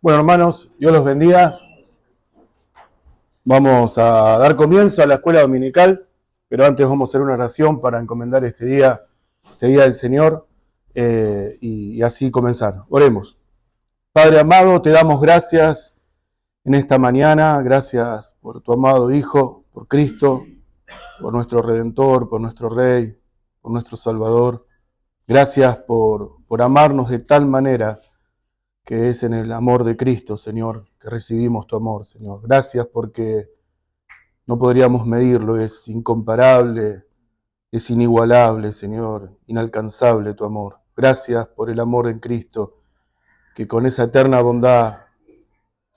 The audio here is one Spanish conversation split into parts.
Bueno, hermanos, Dios los bendiga. Vamos a dar comienzo a la escuela dominical, pero antes vamos a hacer una oración para encomendar este día del Señor, y así comenzar. Oremos. Padre amado, te damos gracias en esta mañana, gracias por tu amado Hijo, por Cristo, por nuestro Redentor, por nuestro Rey, por nuestro Salvador. Gracias por amarnos de tal manera que es en el amor de Cristo, Señor, que recibimos tu amor, Señor. Gracias porque no podríamos medirlo, es incomparable, es inigualable, Señor, inalcanzable tu amor. Gracias por el amor en Cristo, que con esa eterna bondad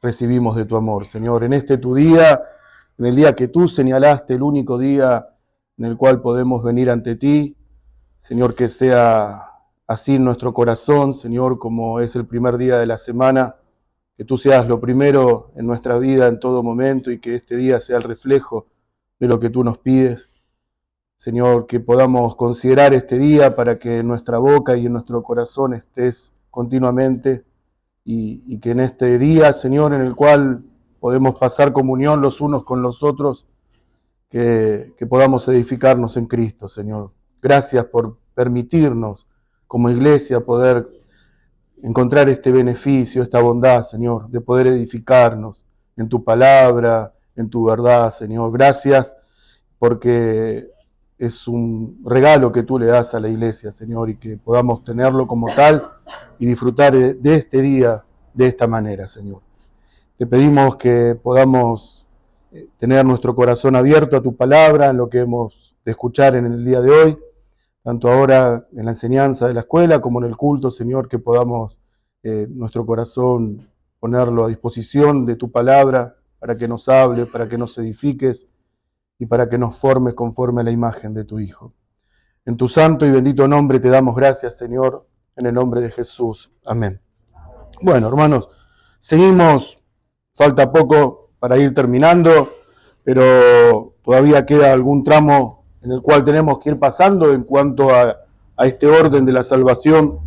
recibimos de tu amor, Señor. En este tu día, en el día que tú señalaste, el único día en el cual podemos venir ante ti, Señor, que sea así en nuestro corazón, Señor, como es el primer día de la semana, que tú seas lo primero en nuestra vida en todo momento y que este día sea el reflejo de lo que tú nos pides. Señor, que podamos considerar este día para que en nuestra boca y en nuestro corazón estés continuamente y que en este día, Señor, en el cual podemos pasar comunión los unos con los otros, que podamos edificarnos en Cristo, Señor. Gracias por permitirnos como iglesia poder encontrar este beneficio, esta bondad, Señor, de poder edificarnos en tu palabra, en tu verdad, Señor. Gracias porque es un regalo que tú le das a la iglesia, Señor, y que podamos tenerlo como tal y disfrutar de este día de esta manera, Señor. Te pedimos que podamos tener nuestro corazón abierto a tu palabra, en lo que hemos de escuchar en el día de hoy, tanto ahora en la enseñanza de la escuela como en el culto, Señor, que podamos nuestro corazón ponerlo a disposición de tu palabra para que nos hable, para que nos edifiques y para que nos formes conforme a la imagen de tu Hijo. En tu santo y bendito nombre te damos gracias, Señor, en el nombre de Jesús. Amén. Bueno, hermanos, seguimos, falta poco para ir terminando, pero todavía queda algún tramo en el cual tenemos que ir pasando en cuanto a este orden de la salvación.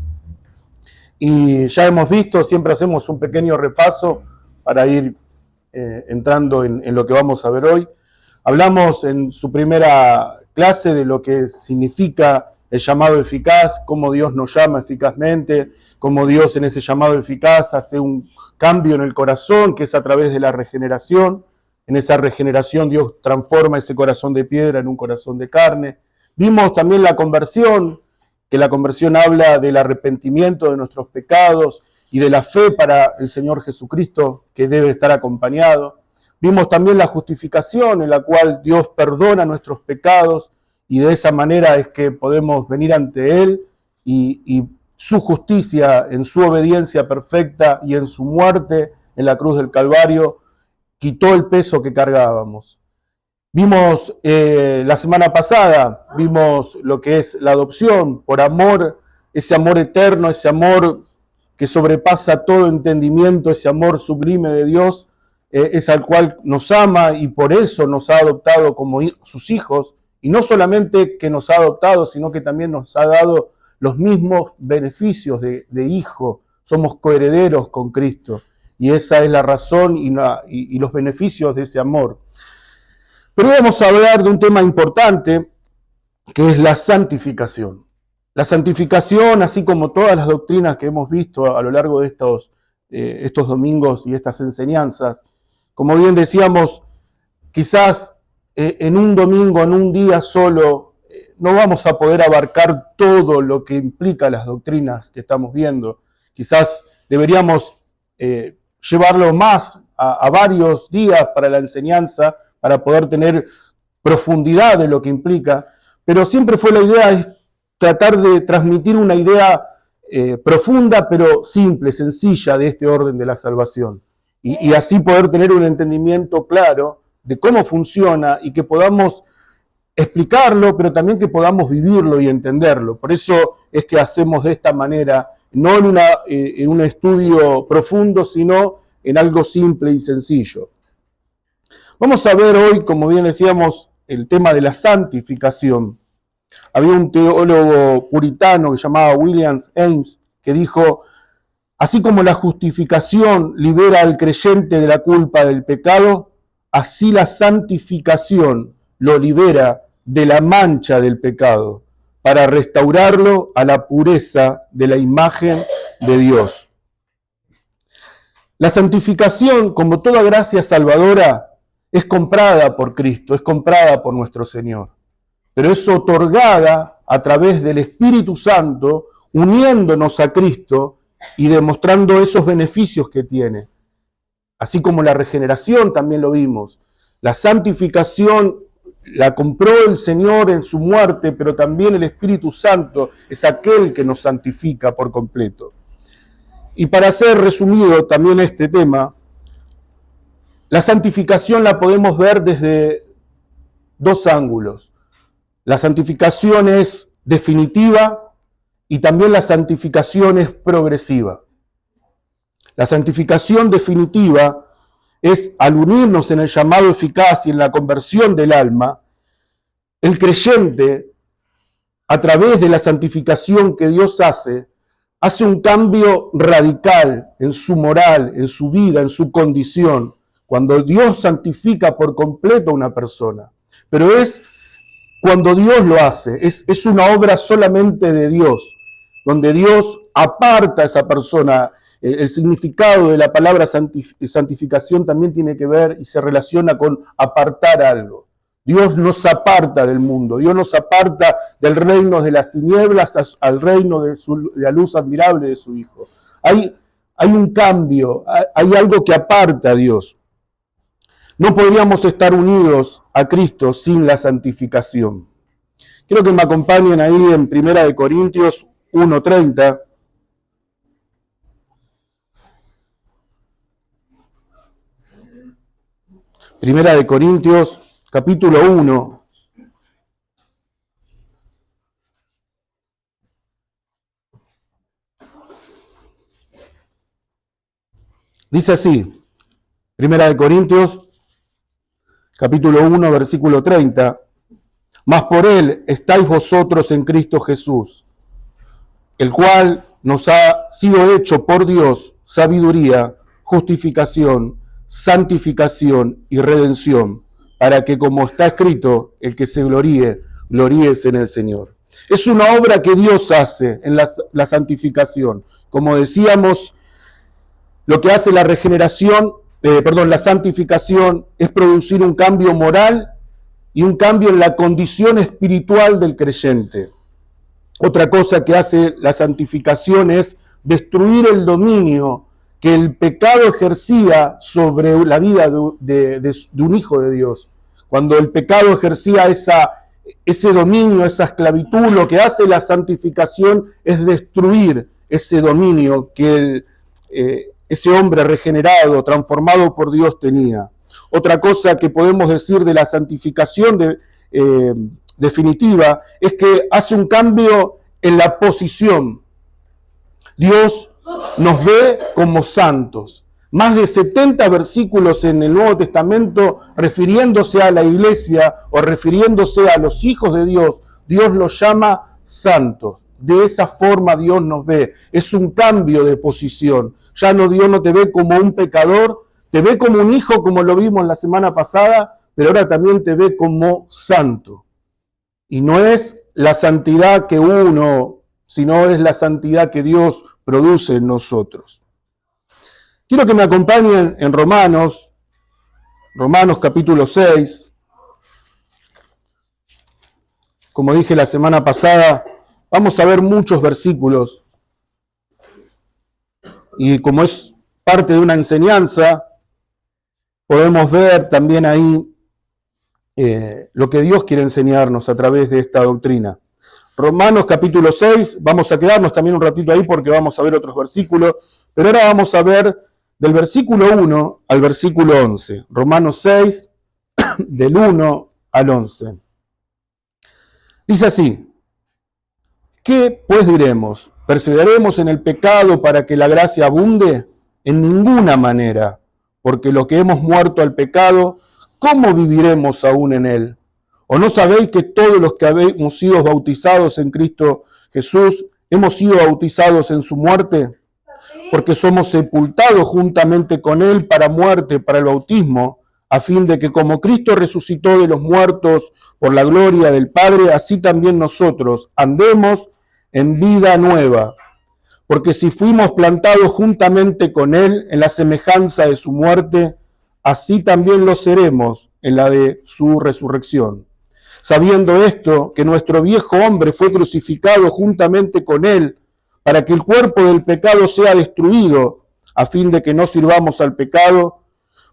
Y ya hemos visto, siempre hacemos un pequeño repaso para ir entrando en lo que vamos a ver hoy. Hablamos en su primera clase de lo que significa el llamado eficaz, cómo Dios nos llama eficazmente, cómo Dios en ese llamado eficaz hace un cambio en el corazón, que es a través de la regeneración. En esa regeneración Dios transforma ese corazón de piedra en un corazón de carne. Vimos también la conversión, que la conversión habla del arrepentimiento de nuestros pecados y de la fe para el Señor Jesucristo, que debe estar acompañado. Vimos también la justificación, en la cual Dios perdona nuestros pecados y de esa manera es que podemos venir ante Él y su justicia en su obediencia perfecta y en su muerte en la cruz del Calvario quitó el peso que cargábamos. Vimos la semana pasada, vimos lo que es la adopción por amor, ese amor eterno, ese amor que sobrepasa todo entendimiento, ese amor sublime de Dios, es al cual nos ama y por eso nos ha adoptado como sus hijos, y no solamente que nos ha adoptado, sino que también nos ha dado los mismos beneficios de hijo, somos coherederos con Cristo, y esa es la razón y los beneficios de ese amor. Pero vamos a hablar de un tema importante, que es la santificación. La santificación, así como todas las doctrinas que hemos visto a lo largo de estos domingos y estas enseñanzas, como bien decíamos, quizás en un domingo, en un día solo, no vamos a poder abarcar todo lo que implica las doctrinas que estamos viendo. Quizás deberíamos llevarlo más a varios días para la enseñanza, para poder tener profundidad de lo que implica, pero siempre fue la idea es tratar de transmitir una idea profunda, pero simple, sencilla de este orden de la salvación. Y así poder tener un entendimiento claro de cómo funciona y que podamos explicarlo, pero también que podamos vivirlo y entenderlo. Por eso es que hacemos de esta manera, no en un estudio profundo, sino en algo simple y sencillo. Vamos a ver hoy, como bien decíamos, el tema de la santificación. Había un teólogo puritano que se llamaba William Ames, que dijo: Así como la justificación libera al creyente de la culpa del pecado, así la santificación lo libera de la mancha del pecado, para restaurarlo a la pureza de la imagen de Dios. La santificación, como toda gracia salvadora, es comprada por Cristo, es comprada por nuestro Señor, pero es otorgada a través del Espíritu Santo, uniéndonos a Cristo y demostrando esos beneficios que tiene. Así como la regeneración también lo vimos. La santificación la compró el Señor en su muerte, pero también el Espíritu Santo es aquel que nos santifica por completo. Y para hacer resumido también este tema, la santificación la podemos ver desde dos ángulos. La santificación es definitiva y también la santificación es progresiva. La santificación definitiva es al unirnos en el llamado eficaz y en la conversión del alma, el creyente, a través de la santificación que Dios hace un cambio radical en su moral, en su vida, en su condición, cuando Dios santifica por completo a una persona. Pero es cuando Dios lo hace, es una obra solamente de Dios, donde Dios aparta a esa persona. El significado de la palabra santificación también tiene que ver y se relaciona con apartar algo. Dios nos aparta del mundo, Dios nos aparta del reino de las tinieblas al reino de la luz admirable de su Hijo. Hay un cambio, hay algo que aparta a Dios. No podríamos estar unidos a Cristo sin la santificación. Quiero que me acompañen ahí en 1 Corintios 1:30. Primera de Corintios, capítulo 1. Dice así, Primera de Corintios, capítulo 1, versículo 30. Mas por él estáis vosotros en Cristo Jesús, el cual nos ha sido hecho por Dios sabiduría, justificación, santificación y redención, para que, como está escrito, el que se gloríe, gloríese en el Señor. Es una obra que Dios hace en la santificación. Como decíamos, lo que hace la la santificación es producir un cambio moral y un cambio en la condición espiritual del creyente. Otra cosa que hace la santificación es destruir el dominio que el pecado ejercía sobre la vida de un hijo de Dios. Cuando el pecado ejercía ese dominio, esa esclavitud, lo que hace la santificación es destruir ese dominio que ese hombre regenerado, transformado por Dios tenía. Otra cosa que podemos decir de la santificación definitiva es que hace un cambio en la posición. Dios nos ve como santos. Más de 70 versículos en el Nuevo Testamento refiriéndose a la iglesia o refiriéndose a los hijos de Dios, Dios los llama santos. De esa forma Dios nos ve. Es un cambio de posición. Ya no, Dios no te ve como un pecador, te ve como un hijo, como lo vimos la semana pasada, pero ahora también te ve como santo. Y no es la santidad que uno, sino es la santidad que Dios produce en nosotros. Quiero que me acompañen en Romanos capítulo 6. Como dije la semana pasada, vamos a ver muchos versículos. Y como es parte de una enseñanza, podemos ver también ahí lo que Dios quiere enseñarnos a través de esta doctrina. Romanos capítulo 6, vamos a quedarnos también un ratito ahí porque vamos a ver otros versículos, pero ahora vamos a ver del versículo 1 al versículo 11. Romanos 6, del 1 al 11. Dice así: ¿qué pues diremos? ¿Perseveraremos en el pecado para que la gracia abunde? En ninguna manera, porque lo que hemos muerto al pecado, ¿cómo viviremos aún en él? ¿O no sabéis que todos los que habéis sido bautizados en Cristo Jesús, hemos sido bautizados en su muerte? porque somos sepultados juntamente con Él para muerte, para el bautismo, a fin de que como Cristo resucitó de los muertos por la gloria del Padre, así también nosotros andemos en vida nueva. Porque si fuimos plantados juntamente con Él en la semejanza de su muerte, así también lo seremos en la de su resurrección. Sabiendo esto, que nuestro viejo hombre fue crucificado juntamente con Él, para que el cuerpo del pecado sea destruido, a fin de que no sirvamos al pecado,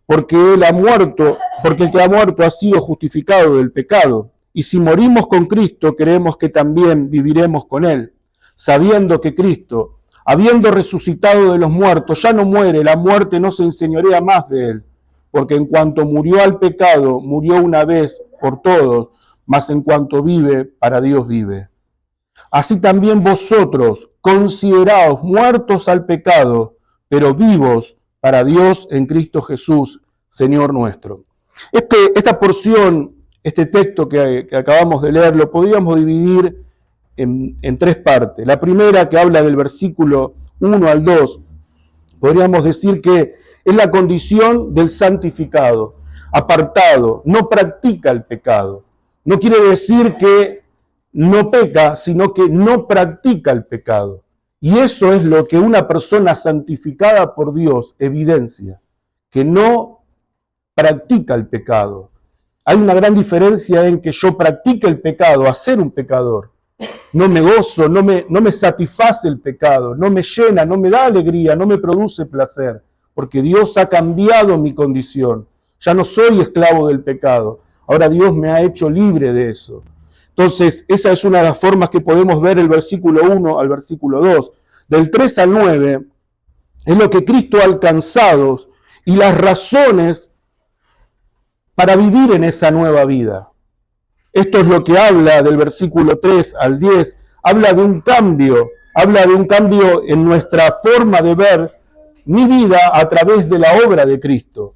porque el que ha muerto ha sido justificado del pecado. Y si morimos con Cristo, creemos que también viviremos con Él, sabiendo que Cristo, habiendo resucitado de los muertos, ya no muere, la muerte no se enseñorea más de Él, porque en cuanto murió al pecado, murió una vez por todos, mas en cuanto vive, para Dios vive. Así también vosotros, consideraos muertos al pecado, pero vivos para Dios en Cristo Jesús, Señor nuestro. Esta porción, este texto que acabamos de leer, lo podríamos dividir en tres partes. La primera, que habla del versículo 1 al 2, podríamos decir que es la condición del santificado, apartado, no practica el pecado. No quiere decir que no peca, sino que no practica el pecado. Y eso es lo que una persona santificada por Dios evidencia, que no practica el pecado. Hay una gran diferencia en que yo practique el pecado, a ser un pecador. No me gozo, no me satisface el pecado, no me llena, no me da alegría, no me produce placer, porque Dios ha cambiado mi condición. Ya no soy esclavo del pecado, ahora Dios me ha hecho libre de eso. Entonces, esa es una de las formas que podemos ver el versículo 1 al versículo 2. Del 3 al 9 es lo que Cristo ha alcanzado y las razones para vivir en esa nueva vida. Esto es lo que habla del versículo 3 al 10. Habla de un cambio en nuestra forma de ver mi vida a través de la obra de Cristo.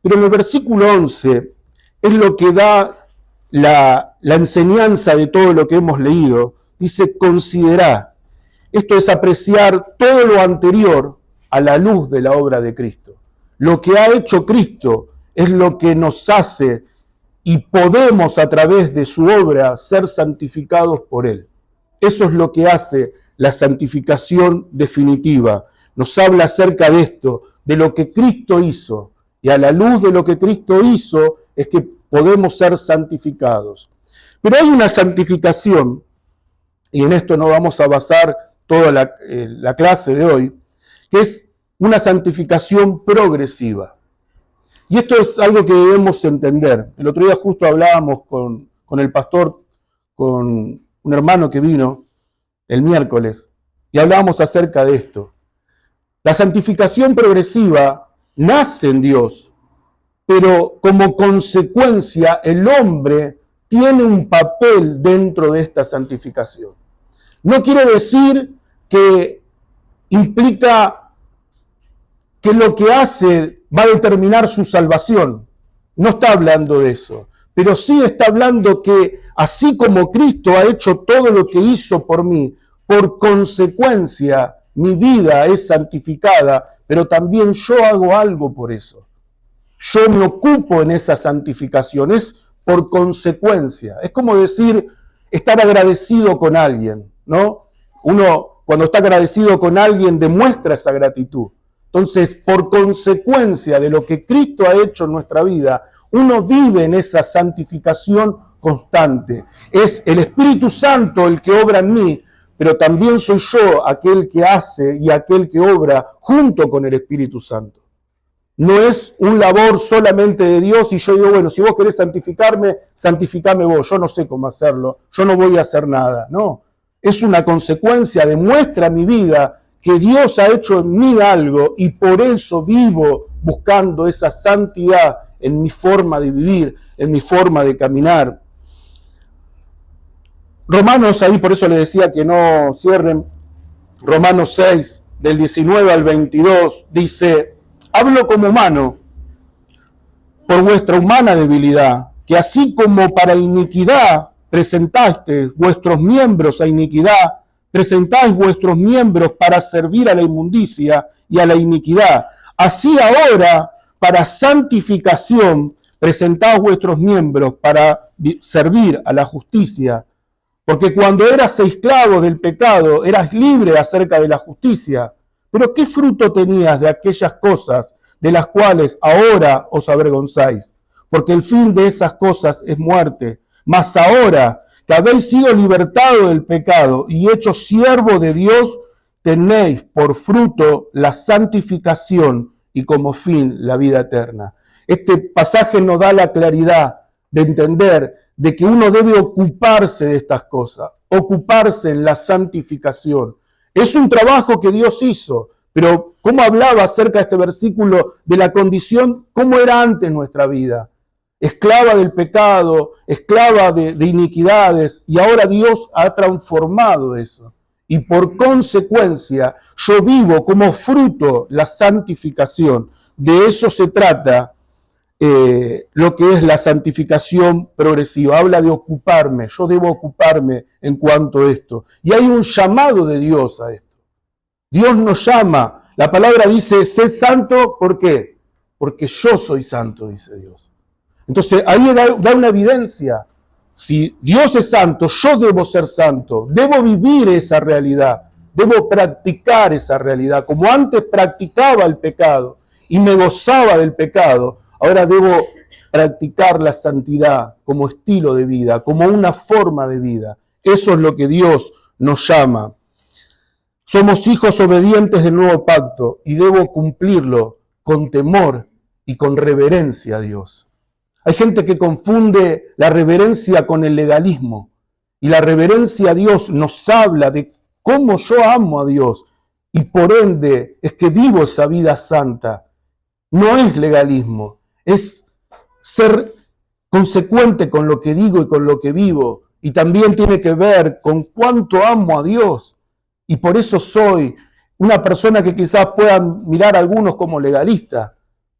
Pero en el versículo 11 es lo que da la enseñanza de todo lo que hemos leído. Dice, considerá. Esto es apreciar todo lo anterior a la luz de la obra de Cristo. Lo que ha hecho Cristo es lo que nos hace y podemos a través de su obra ser santificados por Él. Eso es lo que hace la santificación definitiva. Nos habla acerca de esto, de lo que Cristo hizo. Y a la luz de lo que Cristo hizo es que podemos ser santificados. Pero hay una santificación, y en esto no vamos a basar toda la clase de hoy, que es una santificación progresiva. Y esto es algo que debemos entender. El otro día justo hablábamos con el pastor, con un hermano que vino el miércoles, y hablábamos acerca de esto. La santificación progresiva nace en Dios, pero como consecuencia el hombre tiene un papel dentro de esta santificación. No quiere decir que implica que lo que hace va a determinar su salvación. No está hablando de eso. Pero sí está hablando que así como Cristo ha hecho todo lo que hizo por mí, por consecuencia mi vida es santificada, pero también yo hago algo por eso. Yo me ocupo en esa santificación, es por consecuencia. Es como decir, estar agradecido con alguien, ¿no? Uno, cuando está agradecido con alguien, demuestra esa gratitud. Entonces, por consecuencia de lo que Cristo ha hecho en nuestra vida, uno vive en esa santificación constante. Es el Espíritu Santo el que obra en mí, pero también soy yo aquel que hace y aquel que obra junto con el Espíritu Santo. No es un labor solamente de Dios y yo digo, bueno, si vos querés santificarme, santificame vos, yo no sé cómo hacerlo, yo no voy a hacer nada. No, es una consecuencia, demuestra mi vida que Dios ha hecho en mí algo y por eso vivo buscando esa santidad en mi forma de vivir, en mi forma de caminar. Romanos, ahí por eso les decía que no cierren, Romanos 6, del 19 al 22, dice, hablo como humano, por vuestra humana debilidad, que así como para iniquidad presentaste vuestros miembros a iniquidad, presentáis vuestros miembros para servir a la inmundicia y a la iniquidad. Así ahora, para santificación, presentaos vuestros miembros para servir a la justicia. Porque cuando eras esclavo del pecado, eras libre acerca de la justicia. Pero ¿qué fruto tenías de aquellas cosas de las cuales ahora os avergonzáis? Porque el fin de esas cosas es muerte. Mas ahora que habéis sido libertados del pecado y hechos siervos de Dios, tenéis por fruto la santificación y como fin la vida eterna. Este pasaje nos da la claridad de entender de que uno debe ocuparse de estas cosas, ocuparse en la santificación. Es un trabajo que Dios hizo, pero ¿cómo hablaba acerca de este versículo de la condición, cómo era antes nuestra vida? Esclava del pecado, esclava de iniquidades, y ahora Dios ha transformado eso. Y por consecuencia, yo vivo como fruto la santificación. De eso se trata lo que es la santificación progresiva. Habla de ocuparme, yo debo ocuparme en cuanto a esto. Y hay un llamado de Dios a esto. Dios nos llama, la palabra dice, sé santo, ¿por qué? Porque yo soy santo, dice Dios. Entonces ahí da una evidencia. Si Dios es santo, yo debo ser santo, debo vivir esa realidad, debo practicar esa realidad. Como antes practicaba el pecado y me gozaba del pecado, ahora debo practicar la santidad como estilo de vida, como una forma de vida. Eso es lo que Dios nos llama. Somos hijos obedientes del nuevo pacto y debo cumplirlo con temor y con reverencia a Dios. Hay gente que confunde la reverencia con el legalismo, y la reverencia a Dios nos habla de cómo yo amo a Dios y por ende es que vivo esa vida santa. No es legalismo, es ser consecuente con lo que digo y con lo que vivo, y también tiene que ver con cuánto amo a Dios. Y por eso soy una persona que quizás puedan mirar a algunos como legalista,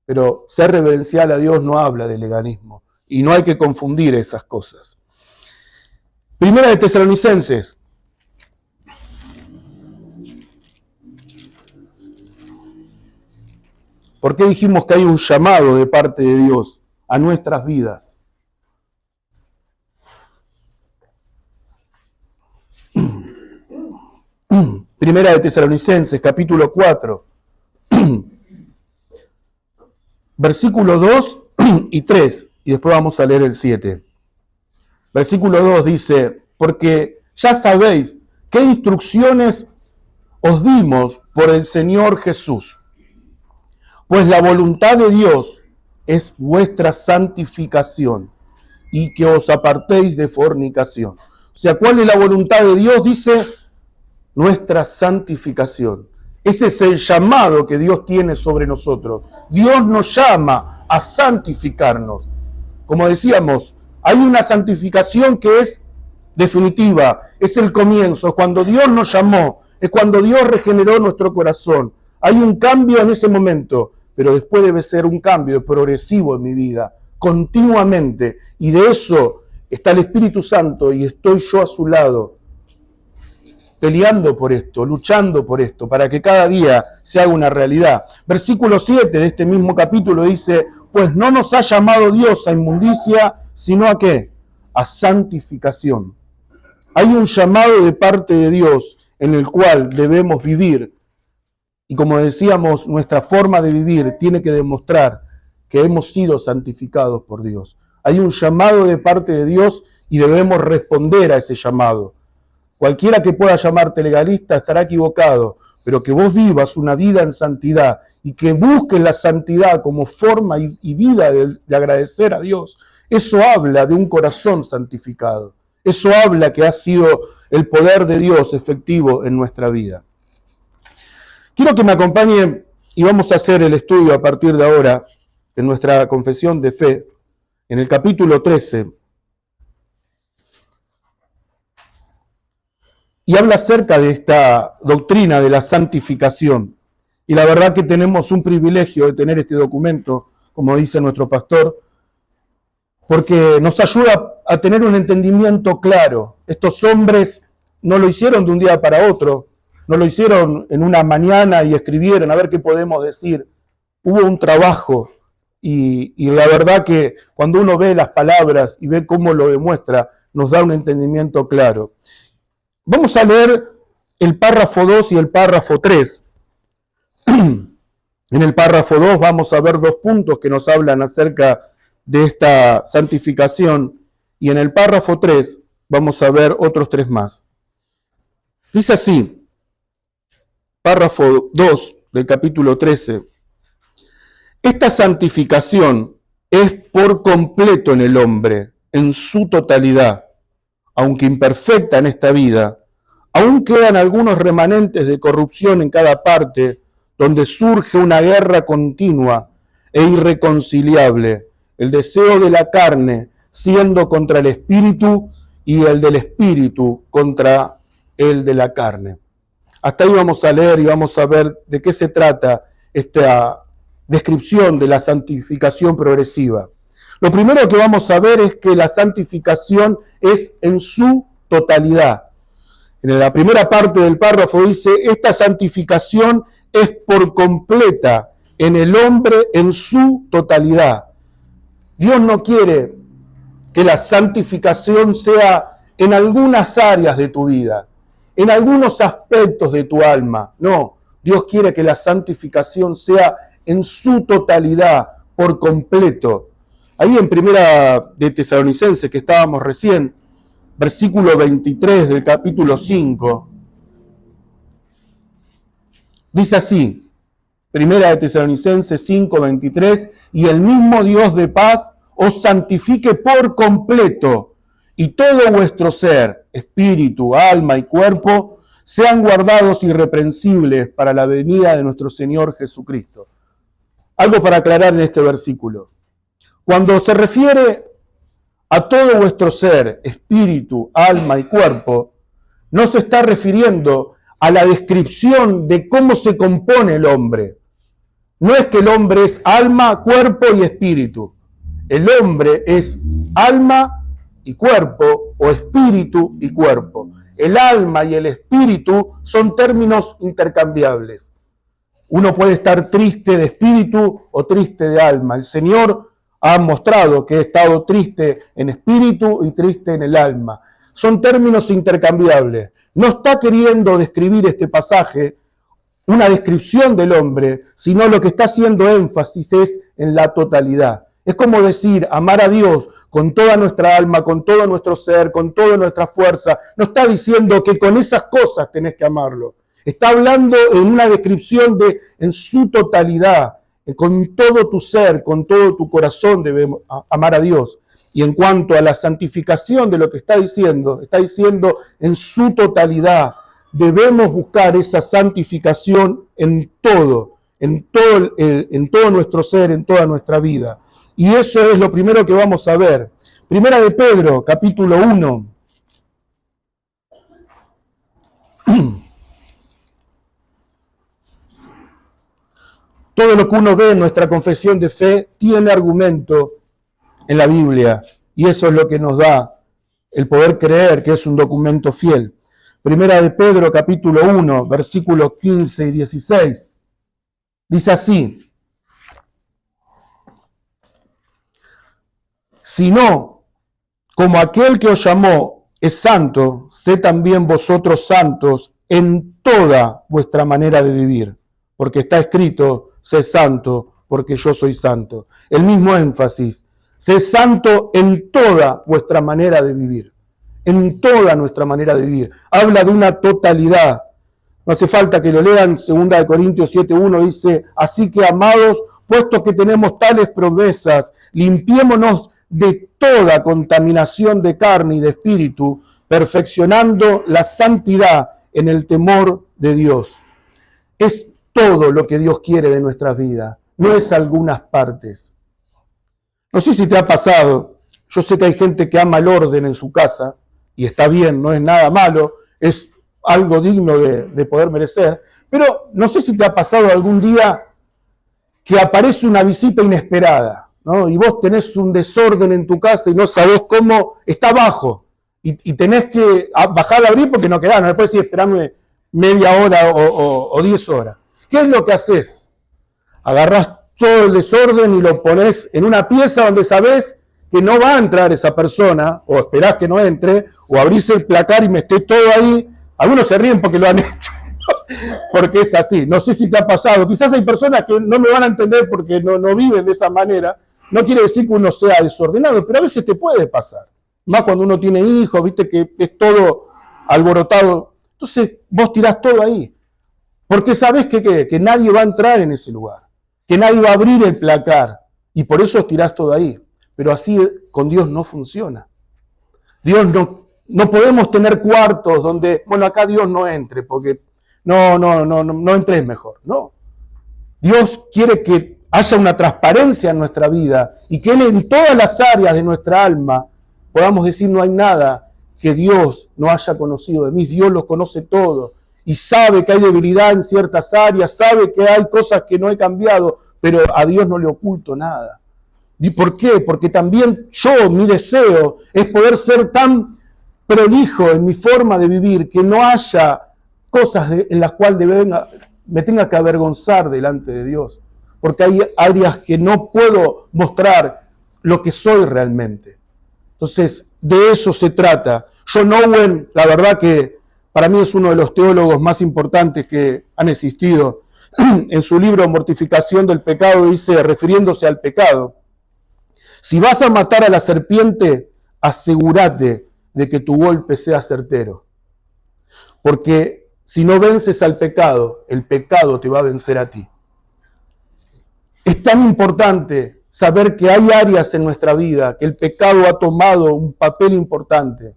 pero ser reverencial a Dios no habla de legalismo. Y no hay que confundir esas cosas. Primera de Tesalonicenses. ¿Por qué dijimos que hay un llamado de parte de Dios a nuestras vidas? Primera de Tesalonicenses, capítulo 4, versículos 2 y 3, y después vamos a leer el 7. Versículo 2 dice, porque ya sabéis qué instrucciones os dimos por el Señor Jesús, pues la voluntad de Dios es vuestra santificación y que os apartéis de fornicación. O sea, ¿cuál es la voluntad de Dios? Dice, nuestra santificación. Ese es el llamado que Dios tiene sobre nosotros. Dios nos llama a santificarnos. Como decíamos, hay una santificación que es definitiva, es el comienzo, es cuando Dios nos llamó, es cuando Dios regeneró nuestro corazón. Hay un cambio en ese momento, pero después debe ser un cambio progresivo en mi vida, continuamente. Y de eso está el Espíritu Santo y estoy yo a su lado, peleando por esto, luchando por esto, para que cada día se haga una realidad. Versículo 7 de este mismo capítulo dice, pues no nos ha llamado Dios a inmundicia, sino a ¿qué? A santificación. Hay un llamado de parte de Dios en el cual debemos vivir. Y como decíamos, nuestra forma de vivir tiene que demostrar que hemos sido santificados por Dios. Hay un llamado de parte de Dios y debemos responder a ese llamado. Cualquiera que pueda llamarte legalista estará equivocado, pero que vos vivas una vida en santidad y que busques la santidad como forma y vida de agradecer a Dios, eso habla de un corazón santificado. Eso habla que ha sido el poder de Dios efectivo en nuestra vida. Quiero que me acompañen y vamos a hacer el estudio a partir de ahora de nuestra confesión de fe en el capítulo 13. Y habla acerca de esta doctrina de la santificación. Y la verdad que tenemos un privilegio de tener este documento, como dice nuestro pastor, porque nos ayuda a tener un entendimiento claro. Estos hombres no lo hicieron de un día para otro, no lo hicieron en una mañana y escribieron a ver qué podemos decir. Hubo un trabajo y la verdad que cuando uno ve las palabras y ve cómo lo demuestra, nos da un entendimiento claro. Vamos a leer el párrafo 2 y el párrafo 3. En el párrafo 2 vamos a ver 2 puntos que nos hablan acerca de esta santificación y en el párrafo 3 vamos a ver otros 3 más. Dice así, párrafo 2 del capítulo 13. Esta santificación es por completo en el hombre, en su totalidad, aunque imperfecta en esta vida. Aún quedan algunos remanentes de corrupción en cada parte, donde surge una guerra continua e irreconciliable, el deseo de la carne siendo contra el espíritu y el del espíritu contra el de la carne. Hasta ahí vamos a leer y vamos a ver de qué se trata esta descripción de la santificación progresiva. Lo primero que vamos a ver es que la santificación es en su totalidad. En la primera parte del párrafo dice, esta santificación es por completa en el hombre en su totalidad. Dios no quiere que la santificación sea en algunas áreas de tu vida, en algunos aspectos de tu alma. No, Dios quiere que la santificación sea en su totalidad, por completo. Ahí en Primera de Tesalonicenses, que estábamos recién, versículo 23 del capítulo 5, dice así, Primera de Tesalonicenses 5, 23, y el mismo Dios de paz os santifique por completo, y todo vuestro ser, espíritu, alma y cuerpo, sean guardados irreprensibles para la venida de nuestro Señor Jesucristo. Algo para aclarar en este versículo. Cuando se refiere a todo vuestro ser, espíritu, alma y cuerpo, no se está refiriendo a la descripción de cómo se compone el hombre. No es que el hombre es alma, cuerpo y espíritu. El hombre es alma y cuerpo o espíritu y cuerpo. El alma y el espíritu son términos intercambiables. Uno puede estar triste de espíritu o triste de alma. El Señor ha mostrado que he estado triste en espíritu y triste en el alma. Son términos intercambiables. No está queriendo describir este pasaje una descripción del hombre, sino lo que está haciendo énfasis es en la totalidad. Es como decir, amar a Dios con toda nuestra alma, con todo nuestro ser, con toda nuestra fuerza. No está diciendo que con esas cosas tenés que amarlo. Está hablando en una descripción de en su totalidad, con todo tu ser, con todo tu corazón debemos amar a Dios. Y en cuanto a la santificación de lo que está diciendo en su totalidad. Debemos buscar esa santificación en todo nuestro ser, en toda nuestra vida. Y eso es lo primero que vamos a ver. Primera de Pedro, capítulo 1. Todo lo que uno ve en nuestra confesión de fe tiene argumento en la Biblia. Y eso es lo que nos da el poder creer que es un documento fiel. Primera de Pedro, capítulo 1, versículos 15 y 16. Dice así, sino, como aquel que os llamó es santo, sé también vosotros santos en toda vuestra manera de vivir, porque está escrito, sé santo, porque yo soy santo. El mismo énfasis, sé santo en toda vuestra manera de vivir. En toda nuestra manera de vivir. Habla de una totalidad. No hace falta que lo lean. 2 Corintios 7:1 dice, así que amados, puesto que tenemos tales promesas, limpiémonos de toda contaminación de carne y de espíritu, perfeccionando la santidad en el temor de Dios. Es todo lo que Dios quiere de nuestras vidas, no es algunas partes. No sé si te ha pasado, yo sé que hay gente que ama el orden en su casa, y está bien, no es nada malo, es algo digno de poder merecer, pero no sé si te ha pasado algún día que aparece una visita inesperada, ¿no? Y vos tenés un desorden en tu casa y no sabés cómo está abajo, y tenés que bajar a abrir porque no quedás, no después decir esperame media hora o 10 horas. ¿Qué es lo que haces? Agarrás todo el desorden y lo pones en una pieza donde sabés que no va a entrar esa persona, o esperás que no entre, o abrís el placar y metés todo ahí. Algunos se ríen porque lo han hecho, porque es así. No sé si te ha pasado. Quizás hay personas que no me van a entender porque no viven de esa manera. No quiere decir que uno sea desordenado, pero a veces te puede pasar. Más cuando uno tiene hijos, viste que es todo alborotado. Entonces vos tirás todo ahí. Porque sabés que nadie va a entrar en ese lugar. Que nadie va a abrir el placar. Y por eso tirás todo ahí. Pero así con Dios no funciona. Dios no podemos tener cuartos donde, bueno, acá Dios no entre, porque no entres mejor. No. Dios quiere que haya una transparencia en nuestra vida y que Él en todas las áreas de nuestra alma podamos decir no hay nada que Dios no haya conocido de mí. Dios los conoce todos y sabe que hay debilidad en ciertas áreas, sabe que hay cosas que no he cambiado, pero a Dios no le oculto nada. ¿Y por qué? Porque también mi deseo es poder ser tan prolijo en mi forma de vivir que no haya cosas en las cuales me tenga que avergonzar delante de Dios. Porque hay áreas que no puedo mostrar lo que soy realmente. Entonces, de eso se trata. John Owen, la verdad que para mí es uno de los teólogos más importantes que han existido. En su libro Mortificación del Pecado dice, refiriéndose al pecado, si vas a matar a la serpiente, asegúrate de que tu golpe sea certero. Porque si no vences al pecado, el pecado te va a vencer a ti. Es tan importante saber que hay áreas en nuestra vida que el pecado ha tomado un papel importante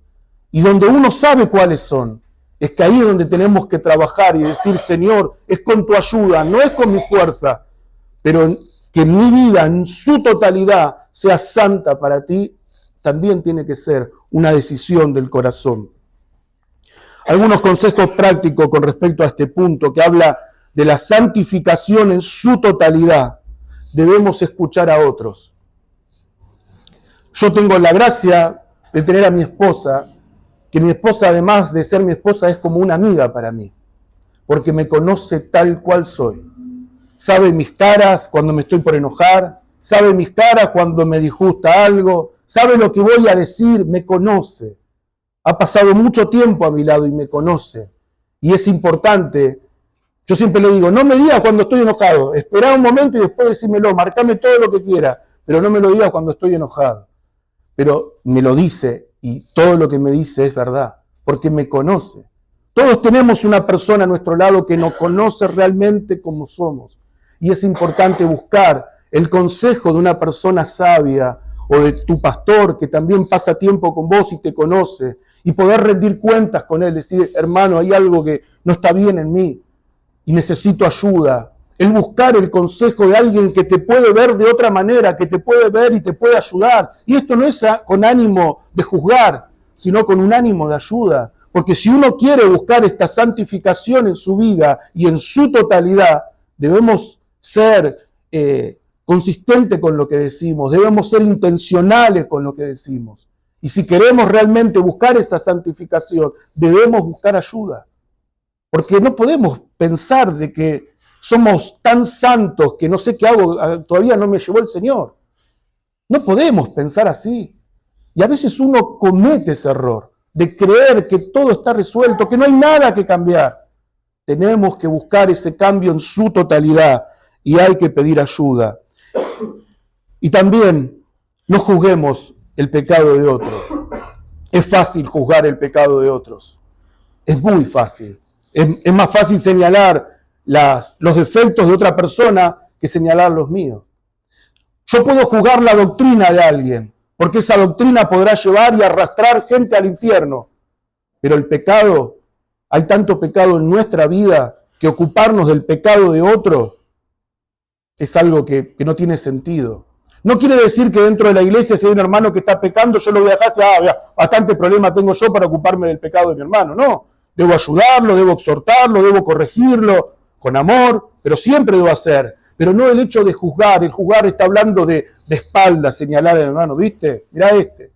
y donde uno sabe cuáles son. Es que ahí es donde tenemos que trabajar y decir, Señor, es con tu ayuda, no es con mi fuerza, pero que mi vida en su totalidad sea santa para ti, también tiene que ser una decisión del corazón. Algunos consejos prácticos con respecto a este punto que habla de la santificación en su totalidad. Debemos escuchar a otros. Yo tengo la gracia de tener a mi esposa, que mi esposa, además de ser mi esposa, es como una amiga para mí, porque me conoce tal cual soy. Sabe mis caras cuando me estoy por enojar, sabe mis caras cuando me disgusta algo, sabe lo que voy a decir, me conoce. Ha pasado mucho tiempo a mi lado y me conoce. Y es importante. Yo siempre le digo, no me digas cuando estoy enojado, esperá un momento y después decímelo, marcame todo lo que quiera, pero no me lo digas cuando estoy enojado. Pero me lo dice y todo lo que me dice es verdad, porque me conoce. Todos tenemos una persona a nuestro lado que nos conoce realmente como somos. Y es importante buscar el consejo de una persona sabia o de tu pastor que también pasa tiempo con vos y te conoce y poder rendir cuentas con él, decir, hermano, hay algo que no está bien en mí y necesito ayuda. El buscar el consejo de alguien que te puede ver de otra manera, que te puede ver y te puede ayudar. Y esto no es con ánimo de juzgar, sino con un ánimo de ayuda. Porque si uno quiere buscar esta santificación en su vida y en su totalidad, debemos ser consistentes con lo que decimos, debemos ser intencionales con lo que decimos. Y si queremos realmente buscar esa santificación, debemos buscar ayuda. Porque no podemos pensar de que somos tan santos que no sé qué hago, todavía no me llevó el Señor. No podemos pensar así. Y a veces uno comete ese error de creer que todo está resuelto, que no hay nada que cambiar. Tenemos que buscar ese cambio en su totalidad y hay que pedir ayuda. Y también no juzguemos el pecado de otros. Es fácil juzgar el pecado de otros. Es muy fácil. Es más fácil señalar los defectos de otra persona que señalar los míos. Yo puedo juzgar la doctrina de alguien, porque esa doctrina podrá llevar y arrastrar gente al infierno. Pero el pecado, hay tanto pecado en nuestra vida que ocuparnos del pecado de otro es algo que no tiene sentido. No quiere decir que dentro de la iglesia, si hay un hermano que está pecando, yo lo voy a dejar, bastante problema tengo yo para ocuparme del pecado de mi hermano. No, debo ayudarlo, debo exhortarlo, debo corregirlo con amor, pero siempre debo hacer. Pero no el hecho de juzgar. El juzgar está hablando de espalda, señalar al hermano, ¿viste? Mirá este.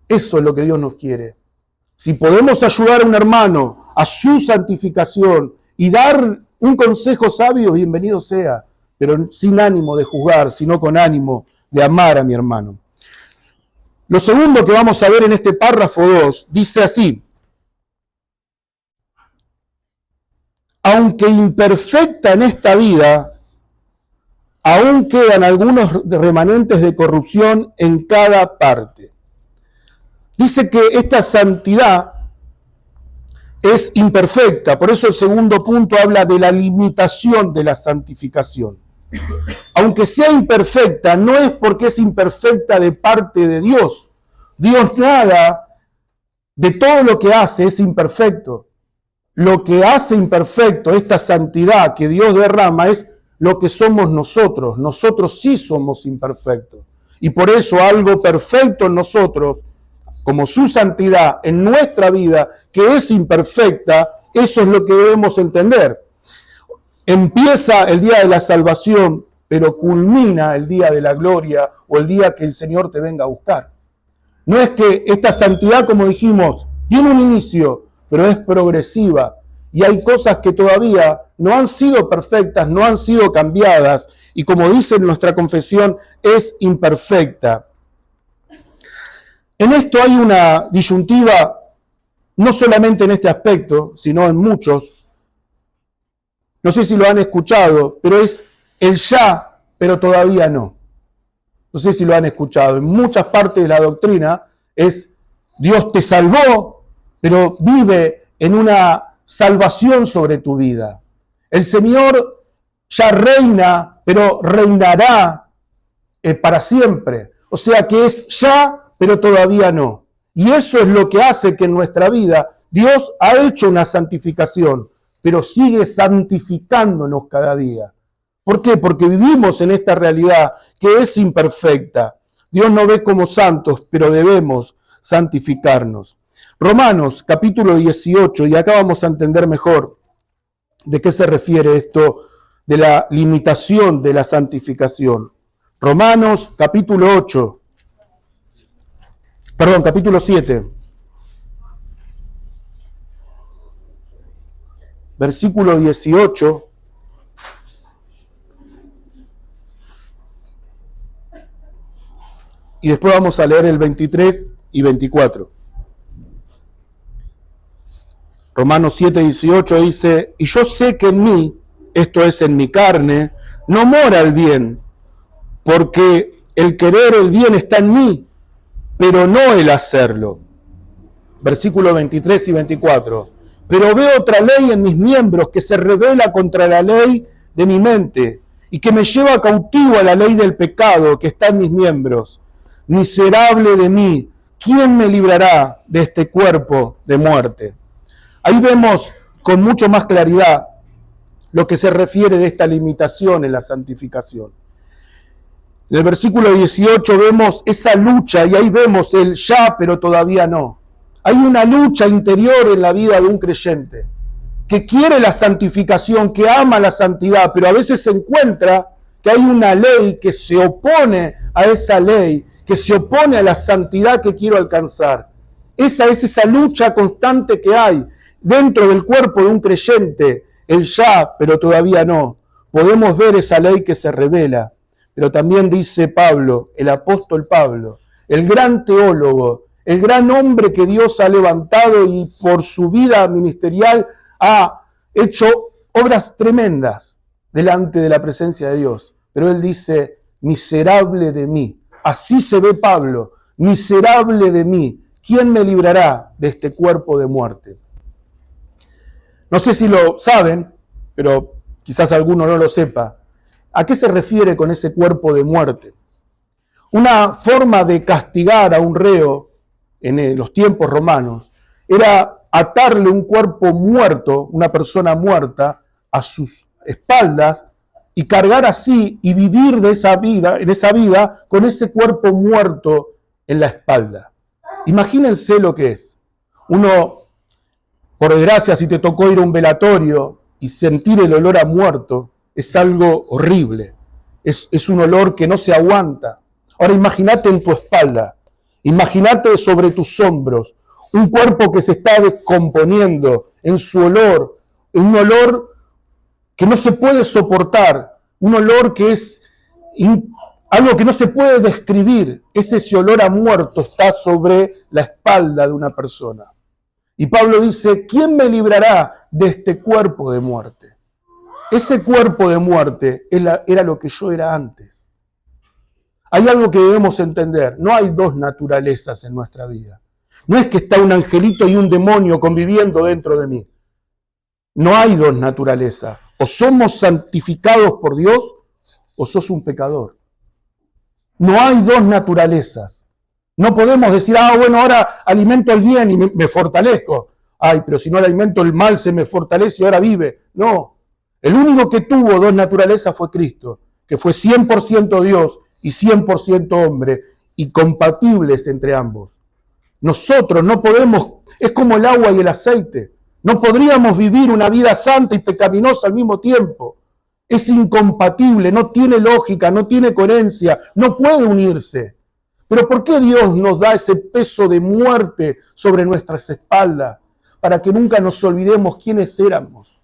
Eso es lo que Dios nos quiere. Si podemos ayudar a un hermano a su santificación y dar un consejo sabio, bienvenido sea, pero sin ánimo de juzgar, sino con ánimo de amar a mi hermano. Lo segundo que vamos a ver en este párrafo 2 dice así: aunque imperfecta en esta vida, aún quedan algunos remanentes de corrupción en cada parte. Dice que esta santidad es imperfecta, por eso el segundo punto habla de la limitación de la santificación. Aunque sea imperfecta, no es porque es imperfecta de parte de Dios. Dios nada de todo lo que hace es imperfecto. Lo que hace imperfecto esta santidad que Dios derrama es lo que somos nosotros. Nosotros sí somos imperfectos. Y por eso algo perfecto en nosotros, como su santidad en nuestra vida, que es imperfecta, eso es lo que debemos entender. Empieza el día de la salvación, pero culmina el día de la gloria o el día que el Señor te venga a buscar. No es que esta santidad, como dijimos, tiene un inicio, pero es progresiva. Y hay cosas que todavía no han sido perfectas, no han sido cambiadas. Y como dice nuestra confesión, es imperfecta. En esto hay una disyuntiva, no solamente en este aspecto, sino en muchos. No sé si lo han escuchado, pero es el ya, pero todavía no. No sé si lo han escuchado. En muchas partes de la doctrina es Dios te salvó, pero vive en una salvación sobre tu vida. El Señor ya reina, pero reinará para siempre. O sea que es ya, pero todavía no. Y eso es lo que hace que en nuestra vida Dios ha hecho una santificación, pero sigue santificándonos cada día. ¿Por qué? Porque vivimos en esta realidad que es imperfecta. Dios nos ve como santos, pero debemos santificarnos. Romanos capítulo 18, y acá vamos a entender mejor de qué se refiere esto de la limitación de la santificación. Romanos capítulo 7. Versículo 18. Y después vamos a leer el 23 y 24. Romanos 7, 18 dice: y yo sé que en mí, esto es en mi carne, no mora el bien, porque el querer el bien está en mí, pero no el hacerlo. Versículo 23 y 24. Pero veo otra ley en mis miembros que se rebela contra la ley de mi mente y que me lleva cautivo a la ley del pecado que está en mis miembros. Miserable de mí, ¿quién me librará de este cuerpo de muerte? Ahí vemos con mucho más claridad lo que se refiere de esta limitación en la santificación. En el versículo 18 vemos esa lucha y ahí vemos el ya, pero todavía no. Hay una lucha interior en la vida de un creyente que quiere la santificación, que ama la santidad, pero a veces se encuentra que hay una ley que se opone a esa ley, que se opone a la santidad que quiero alcanzar. Esa es esa lucha constante que hay dentro del cuerpo de un creyente, el ya, pero todavía no. Podemos ver esa ley que se revela, pero también dice Pablo, el apóstol Pablo, el gran teólogo, el gran hombre que Dios ha levantado y por su vida ministerial ha hecho obras tremendas delante de la presencia de Dios. Pero él dice, miserable de mí. Así se ve Pablo, miserable de mí. ¿Quién me librará de este cuerpo de muerte? No sé si lo saben, pero quizás alguno no lo sepa. ¿A qué se refiere con ese cuerpo de muerte? Una forma de castigar a un reo en los tiempos romanos era atarle un cuerpo muerto, una persona muerta, a sus espaldas y cargar así y vivir de esa vida, en esa vida con ese cuerpo muerto en la espalda. Imagínense lo que es. Uno, por desgracia, si te tocó ir a un velatorio y sentir el olor a muerto, es algo horrible. Es un olor que no se aguanta. Ahora imagínate en tu espalda, imagínate sobre tus hombros, un cuerpo que se está descomponiendo en su olor, en un olor que no se puede soportar, un olor que es algo que no se puede describir. Ese olor a muerto está sobre la espalda de una persona. Y Pablo dice, ¿quién me librará de este cuerpo de muerte? Ese cuerpo de muerte era lo que yo era antes. Hay algo que debemos entender. No hay dos naturalezas en nuestra vida. No es que está un angelito y un demonio conviviendo dentro de mí. No hay dos naturalezas. O somos santificados por Dios o sos un pecador. No hay dos naturalezas. No podemos decir, bueno, ahora alimento el bien y me fortalezco. Pero si no alimento el mal se me fortalece y ahora vive. No. El único que tuvo dos naturalezas fue Cristo, que fue 100% Dios y 100% hombre, y compatibles entre ambos. Nosotros no podemos, es como el agua y el aceite. No podríamos vivir una vida santa y pecaminosa al mismo tiempo. Es incompatible, no tiene lógica, no tiene coherencia, no puede unirse. Pero ¿por qué Dios nos da ese peso de muerte sobre nuestras espaldas? Para que nunca nos olvidemos quiénes éramos.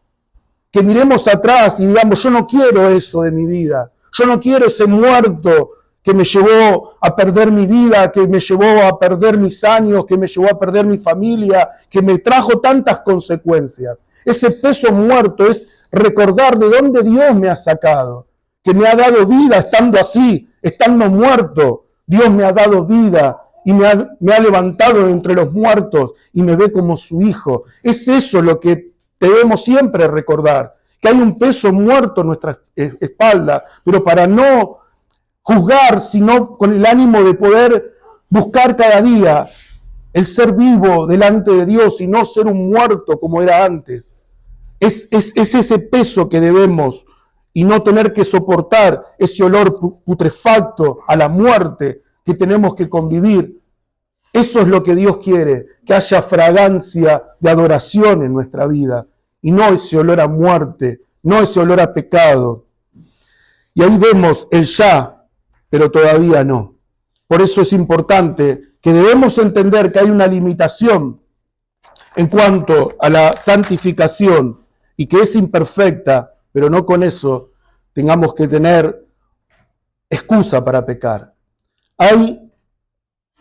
Que miremos atrás y digamos, yo no quiero eso de mi vida. Yo no quiero ese muerto que me llevó a perder mi vida, que me llevó a perder mis años, que me llevó a perder mi familia, que me trajo tantas consecuencias. Ese peso muerto es recordar de dónde Dios me ha sacado, que me ha dado vida estando así, estando muerto. Dios me ha dado vida y me ha levantado entre los muertos y me ve como su hijo. Es eso lo que debemos siempre recordar, que hay un peso muerto en nuestra espalda, pero para no juzgar, sino con el ánimo de poder buscar cada día el ser vivo delante de Dios y no ser un muerto como era antes. Es ese peso que debemos y no tener que soportar ese olor putrefacto a la muerte que tenemos que convivir. Eso es lo que Dios quiere, que haya fragancia de adoración en nuestra vida y no ese olor a muerte, no ese olor a pecado. Y ahí vemos el ya, pero todavía no. Por eso es importante que debemos entender que hay una limitación en cuanto a la santificación y que es imperfecta, pero no con eso tengamos que tener excusa para pecar. Hay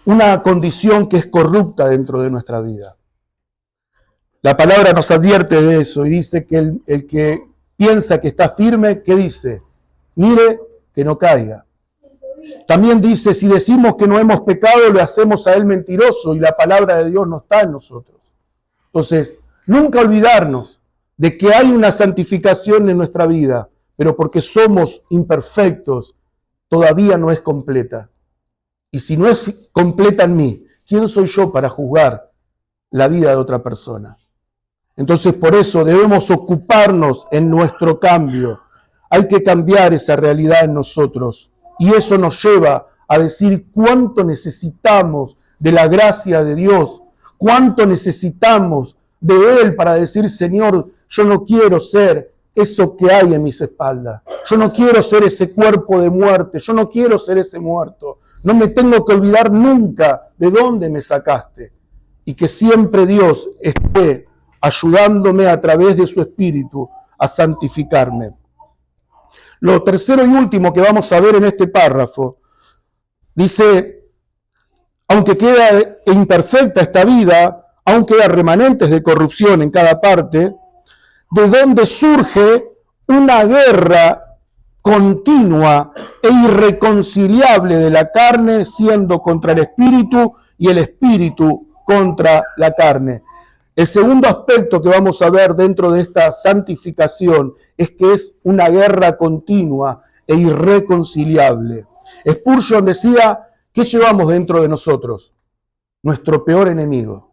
una condición que es corrupta dentro de nuestra vida. La palabra nos advierte de eso y dice que el que piensa que está firme, ¿qué dice? Mire que no caiga. También dice, si decimos que no hemos pecado, le hacemos a él mentiroso y la palabra de Dios no está en nosotros. Entonces, nunca olvidarnos de que hay una santificación en nuestra vida, pero porque somos imperfectos, todavía no es completa. Y si no es completa en mí, ¿quién soy yo para juzgar la vida de otra persona? Entonces, por eso debemos ocuparnos en nuestro cambio. Hay que cambiar esa realidad en nosotros. Y eso nos lleva a decir cuánto necesitamos de la gracia de Dios, cuánto necesitamos de Él para decir, Señor, yo no quiero ser eso que hay en mis espaldas. Yo no quiero ser ese cuerpo de muerte, yo no quiero ser ese muerto. No me tengo que olvidar nunca de dónde me sacaste. Y que siempre Dios esté ayudándome a través de su Espíritu a santificarme. Lo tercero y último que vamos a ver en este párrafo, dice, aunque queda imperfecta esta vida, aún quedan remanentes de corrupción en cada parte, de donde surge una guerra continua e irreconciliable de la carne, siendo contra el espíritu y el espíritu contra la carne. El segundo aspecto que vamos a ver dentro de esta santificación es que es una guerra continua e irreconciliable. Spurgeon decía, ¿qué llevamos dentro de nosotros? Nuestro peor enemigo.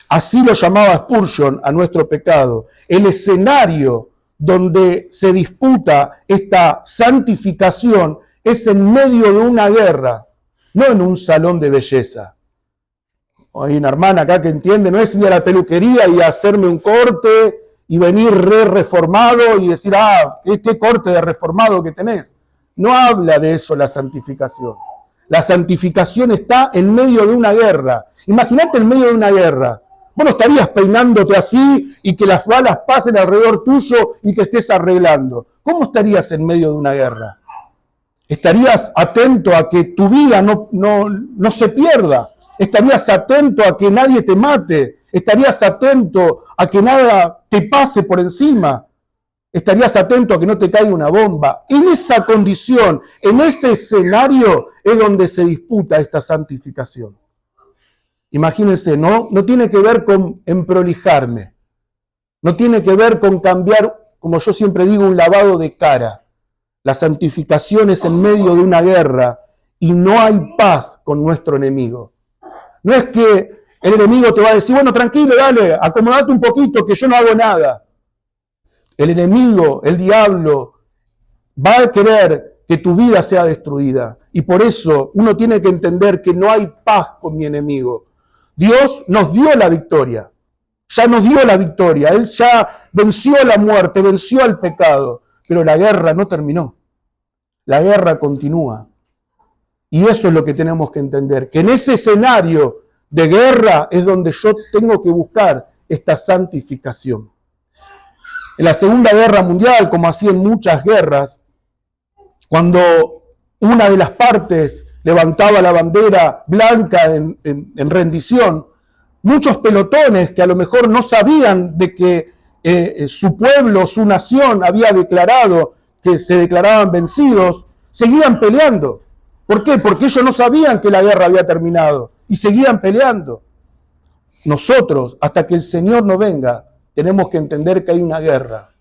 Así lo llamaba Spurgeon a nuestro pecado. El escenario donde se disputa esta santificación es en medio de una guerra, no en un salón de belleza. Hay una hermana acá que entiende, no es ir a la peluquería y hacerme un corte y venir reformado y decir, ¿qué corte de reformado que tenés? No habla de eso la santificación. La santificación está en medio de una guerra. Imagínate en medio de una guerra. Vos no estarías peinándote así y que las balas pasen alrededor tuyo y te estés arreglando. ¿Cómo estarías en medio de una guerra? Estarías atento a que tu vida no se pierda. Estarías atento a que nadie te mate. Estarías atento a que nada te pase por encima. Estarías atento a que no te caiga una bomba. En esa condición, en ese escenario, es donde se disputa esta santificación. Imagínense, no tiene que ver con emprolijarme. No tiene que ver con cambiar, como yo siempre digo, un lavado de cara. La santificación es en medio de una guerra y no hay paz con nuestro enemigo. No es que el enemigo te va a decir, bueno, tranquilo, dale, acomodate un poquito, que yo no hago nada. El enemigo, el diablo, va a querer que tu vida sea destruida. Y por eso uno tiene que entender que no hay paz con mi enemigo. Dios nos dio la victoria. Ya nos dio la victoria. Él ya venció la muerte, venció al pecado. Pero la guerra no terminó. La guerra continúa. Y eso es lo que tenemos que entender. Que en ese escenario de guerra es donde yo tengo que buscar esta santificación. En la Segunda Guerra Mundial, como así en muchas guerras, cuando una de las partes levantaba la bandera blanca en rendición, muchos pelotones que a lo mejor no sabían de que su pueblo, su nación había declarado que se declaraban vencidos, seguían peleando. ¿Por qué? Porque ellos no sabían que la guerra había terminado y seguían peleando. Nosotros, hasta que el Señor no venga, tenemos que entender que hay una guerra.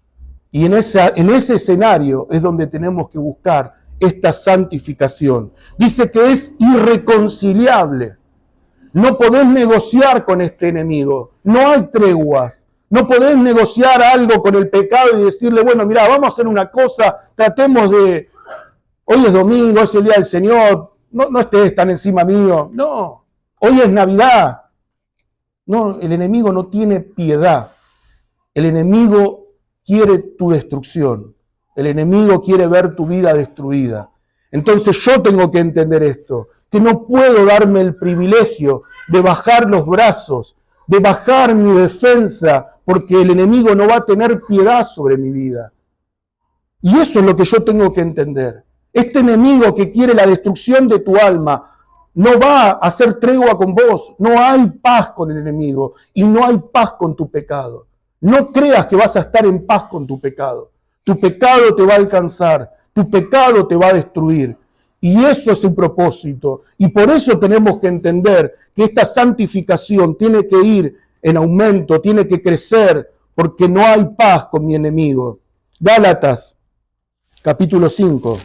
Y en ese escenario es donde tenemos que buscar esta santificación. Dice que es irreconciliable. No podés negociar con este enemigo. No hay treguas. No podés negociar algo con el pecado y decirle, bueno, mira, vamos a hacer una cosa, tratemos de... Hoy es domingo, es el día del Señor, no estés tan encima mío. No, hoy es Navidad. No, el enemigo no tiene piedad. El enemigo quiere tu destrucción. El enemigo quiere ver tu vida destruida. Entonces yo tengo que entender esto, que no puedo darme el privilegio de bajar los brazos, de bajar mi defensa, porque el enemigo no va a tener piedad sobre mi vida. Y eso es lo que yo tengo que entender. Este enemigo que quiere la destrucción de tu alma no va a hacer tregua con vos. No hay paz con el enemigo y no hay paz con tu pecado. No creas que vas a estar en paz con tu pecado. Tu pecado te va a alcanzar, tu pecado te va a destruir. Y eso es el propósito. Y por eso tenemos que entender que esta santificación tiene que ir en aumento, tiene que crecer, porque no hay paz con mi enemigo. Gálatas, capítulo 5.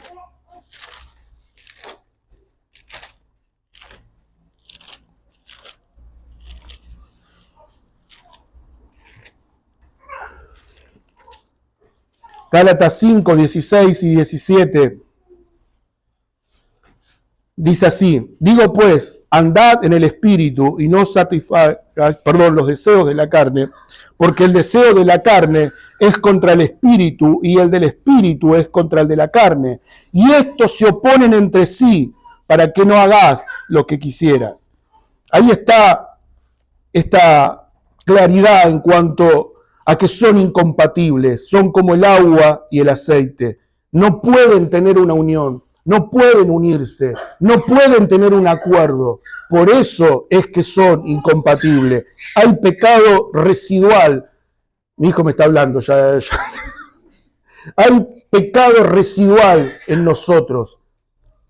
Gálatas 5, 16 y 17. Dice así, digo pues, andad en el espíritu y no satisfagáis, los deseos de la carne, porque el deseo de la carne es contra el espíritu y el del espíritu es contra el de la carne. Y estos se oponen entre sí para que no hagas lo que quisieras. Ahí está esta claridad en cuanto a que son incompatibles, son como el agua y el aceite. No pueden tener una unión, no pueden unirse, no pueden tener un acuerdo. Por eso es que son incompatibles. Hay pecado residual. Mi hijo me está hablando ya. Hay pecado residual en nosotros.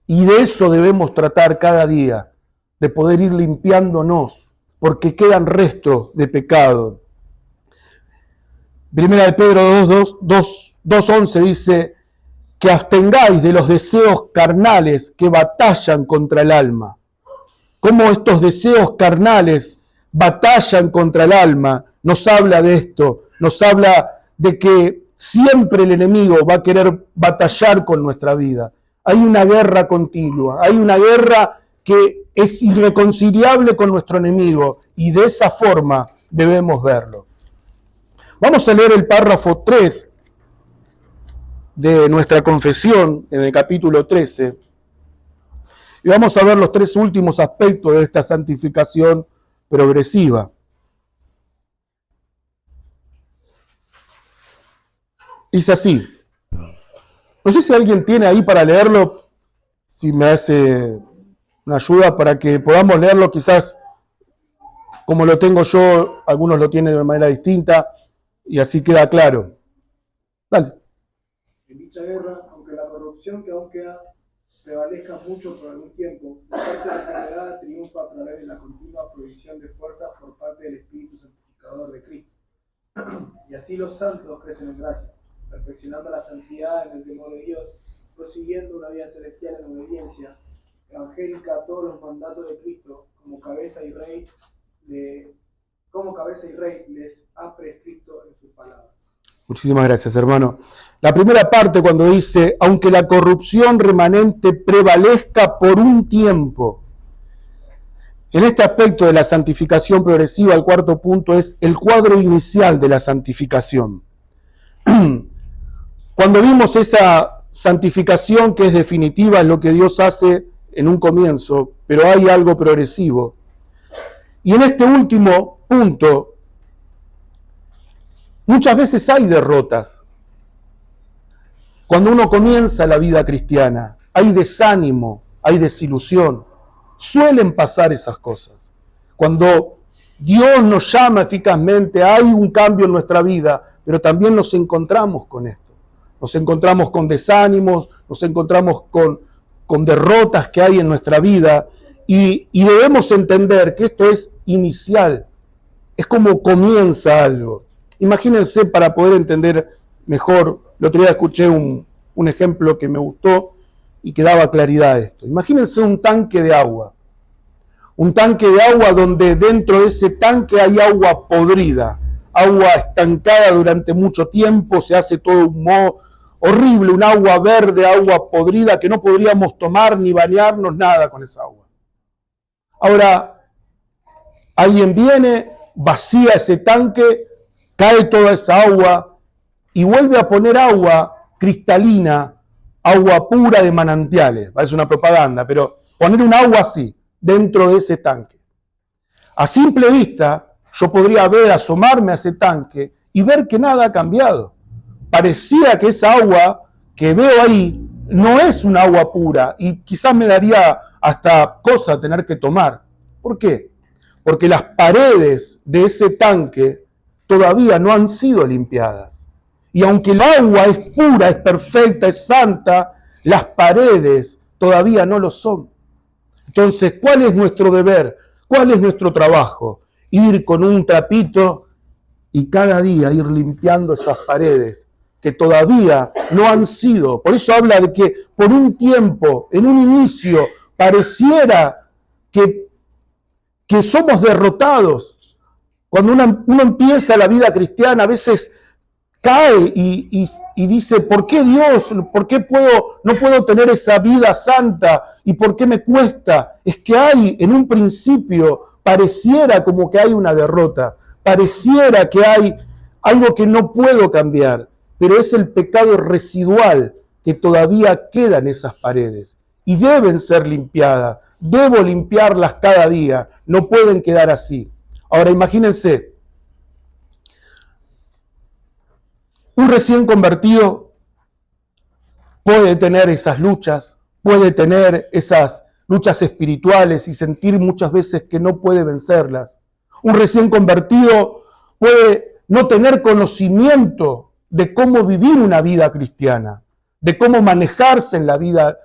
Y de eso debemos tratar cada día, de poder ir limpiándonos, porque quedan restos de pecado. Primera de Pedro 2:11 dice que abstengáis de los deseos carnales que batallan contra el alma. Cómo estos deseos carnales batallan contra el alma, nos habla de esto, nos habla de que siempre el enemigo va a querer batallar con nuestra vida. Hay una guerra continua, hay una guerra que es irreconciliable con nuestro enemigo y de esa forma debemos verlo. Vamos a leer el párrafo 3 de nuestra confesión en el capítulo 13. Y vamos a ver los tres últimos aspectos de esta santificación progresiva. Dice así. No sé si alguien tiene ahí para leerlo, si me hace una ayuda para que podamos leerlo, quizás como lo tengo yo, algunos lo tienen de manera distinta y así queda claro. Dale. En dicha guerra, aunque la corrupción que aún queda prevalezca mucho por algún tiempo, la fuerza regenerada triunfa a través de la continua provisión de fuerzas por parte del Espíritu Santificador de Cristo. Y así los santos crecen en gracia, perfeccionando la santidad en el temor de Dios, prosiguiendo una vida celestial en obediencia evangélica a todos los mandatos de Cristo, como cabeza y rey les ha prescrito en sus palabras. Muchísimas gracias, hermano. La primera parte cuando dice, aunque la corrupción remanente prevalezca por un tiempo. En este aspecto de la santificación progresiva, el cuarto punto es el cuadro inicial de la santificación. Cuando vimos esa santificación que es definitiva, es lo que Dios hace en un comienzo, pero hay algo progresivo. Y en este último punto, muchas veces hay derrotas. Cuando uno comienza la vida cristiana, hay desánimo, hay desilusión. Suelen pasar esas cosas. Cuando Dios nos llama eficazmente, hay un cambio en nuestra vida, pero también nos encontramos con esto. Nos encontramos con desánimos, nos encontramos con derrotas que hay en nuestra vida y debemos entender que esto es inicial, es como comienza algo. Imagínense, para poder entender mejor, el otro día escuché un ejemplo que me gustó y que daba claridad a esto. Imagínense un tanque de agua. Un tanque de agua donde dentro de ese tanque hay agua podrida, agua estancada durante mucho tiempo, se hace todo un moho horrible, un agua verde, agua podrida que no podríamos tomar ni bañarnos, nada con esa agua. Ahora, alguien viene, vacía ese tanque, cae toda esa agua y vuelve a poner agua cristalina, agua pura de manantiales. Parece una propaganda, pero poner un agua así dentro de ese tanque. A simple vista, yo podría asomarme a ese tanque y ver que nada ha cambiado. Parecía que esa agua que veo ahí no es un agua pura y quizás me daría hasta cosa tener que tomar. ¿Por qué? Porque las paredes de ese tanque todavía no han sido limpiadas. Y aunque el agua es pura, es perfecta, es santa, las paredes todavía no lo son. Entonces, ¿cuál es nuestro deber? ¿Cuál es nuestro trabajo? Ir con un trapito y cada día ir limpiando esas paredes que todavía no han sido. Por eso habla de que por un tiempo, en un inicio, pareciera que somos derrotados. Cuando uno empieza la vida cristiana, a veces cae y dice, ¿por qué Dios? ¿Por qué no puedo tener esa vida santa? ¿Y por qué me cuesta? Es que en un principio, pareciera como que hay una derrota, pareciera que hay algo que no puedo cambiar, pero es el pecado residual que todavía queda en esas paredes y deben ser limpiadas. Debo limpiarlas cada día, no pueden quedar así. Ahora imagínense, un recién convertido puede tener esas luchas, puede tener esas luchas espirituales y sentir muchas veces que no puede vencerlas. Un recién convertido puede no tener conocimiento de cómo vivir una vida cristiana, de cómo manejarse en la vida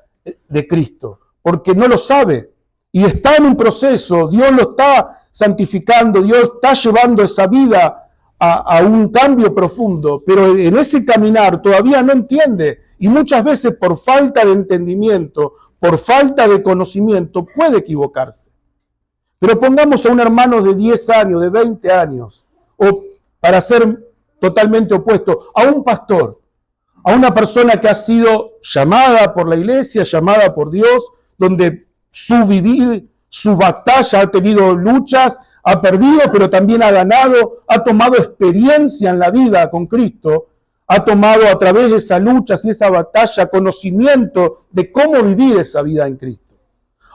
de Cristo, porque no lo sabe y está en un proceso. Dios lo está santificando, Dios está llevando esa vida a un cambio profundo, pero en ese caminar todavía no entiende y muchas veces por falta de entendimiento, por falta de conocimiento, puede equivocarse. Pero pongamos a un hermano de 10 años, de 20 años, o para ser totalmente opuesto, a un pastor, a una persona que ha sido llamada por la iglesia, llamada por Dios, donde su vivir, su batalla ha tenido luchas, ha perdido, pero también ha ganado, ha tomado experiencia en la vida con Cristo, ha tomado a través de esas luchas y esa batalla conocimiento de cómo vivir esa vida en Cristo.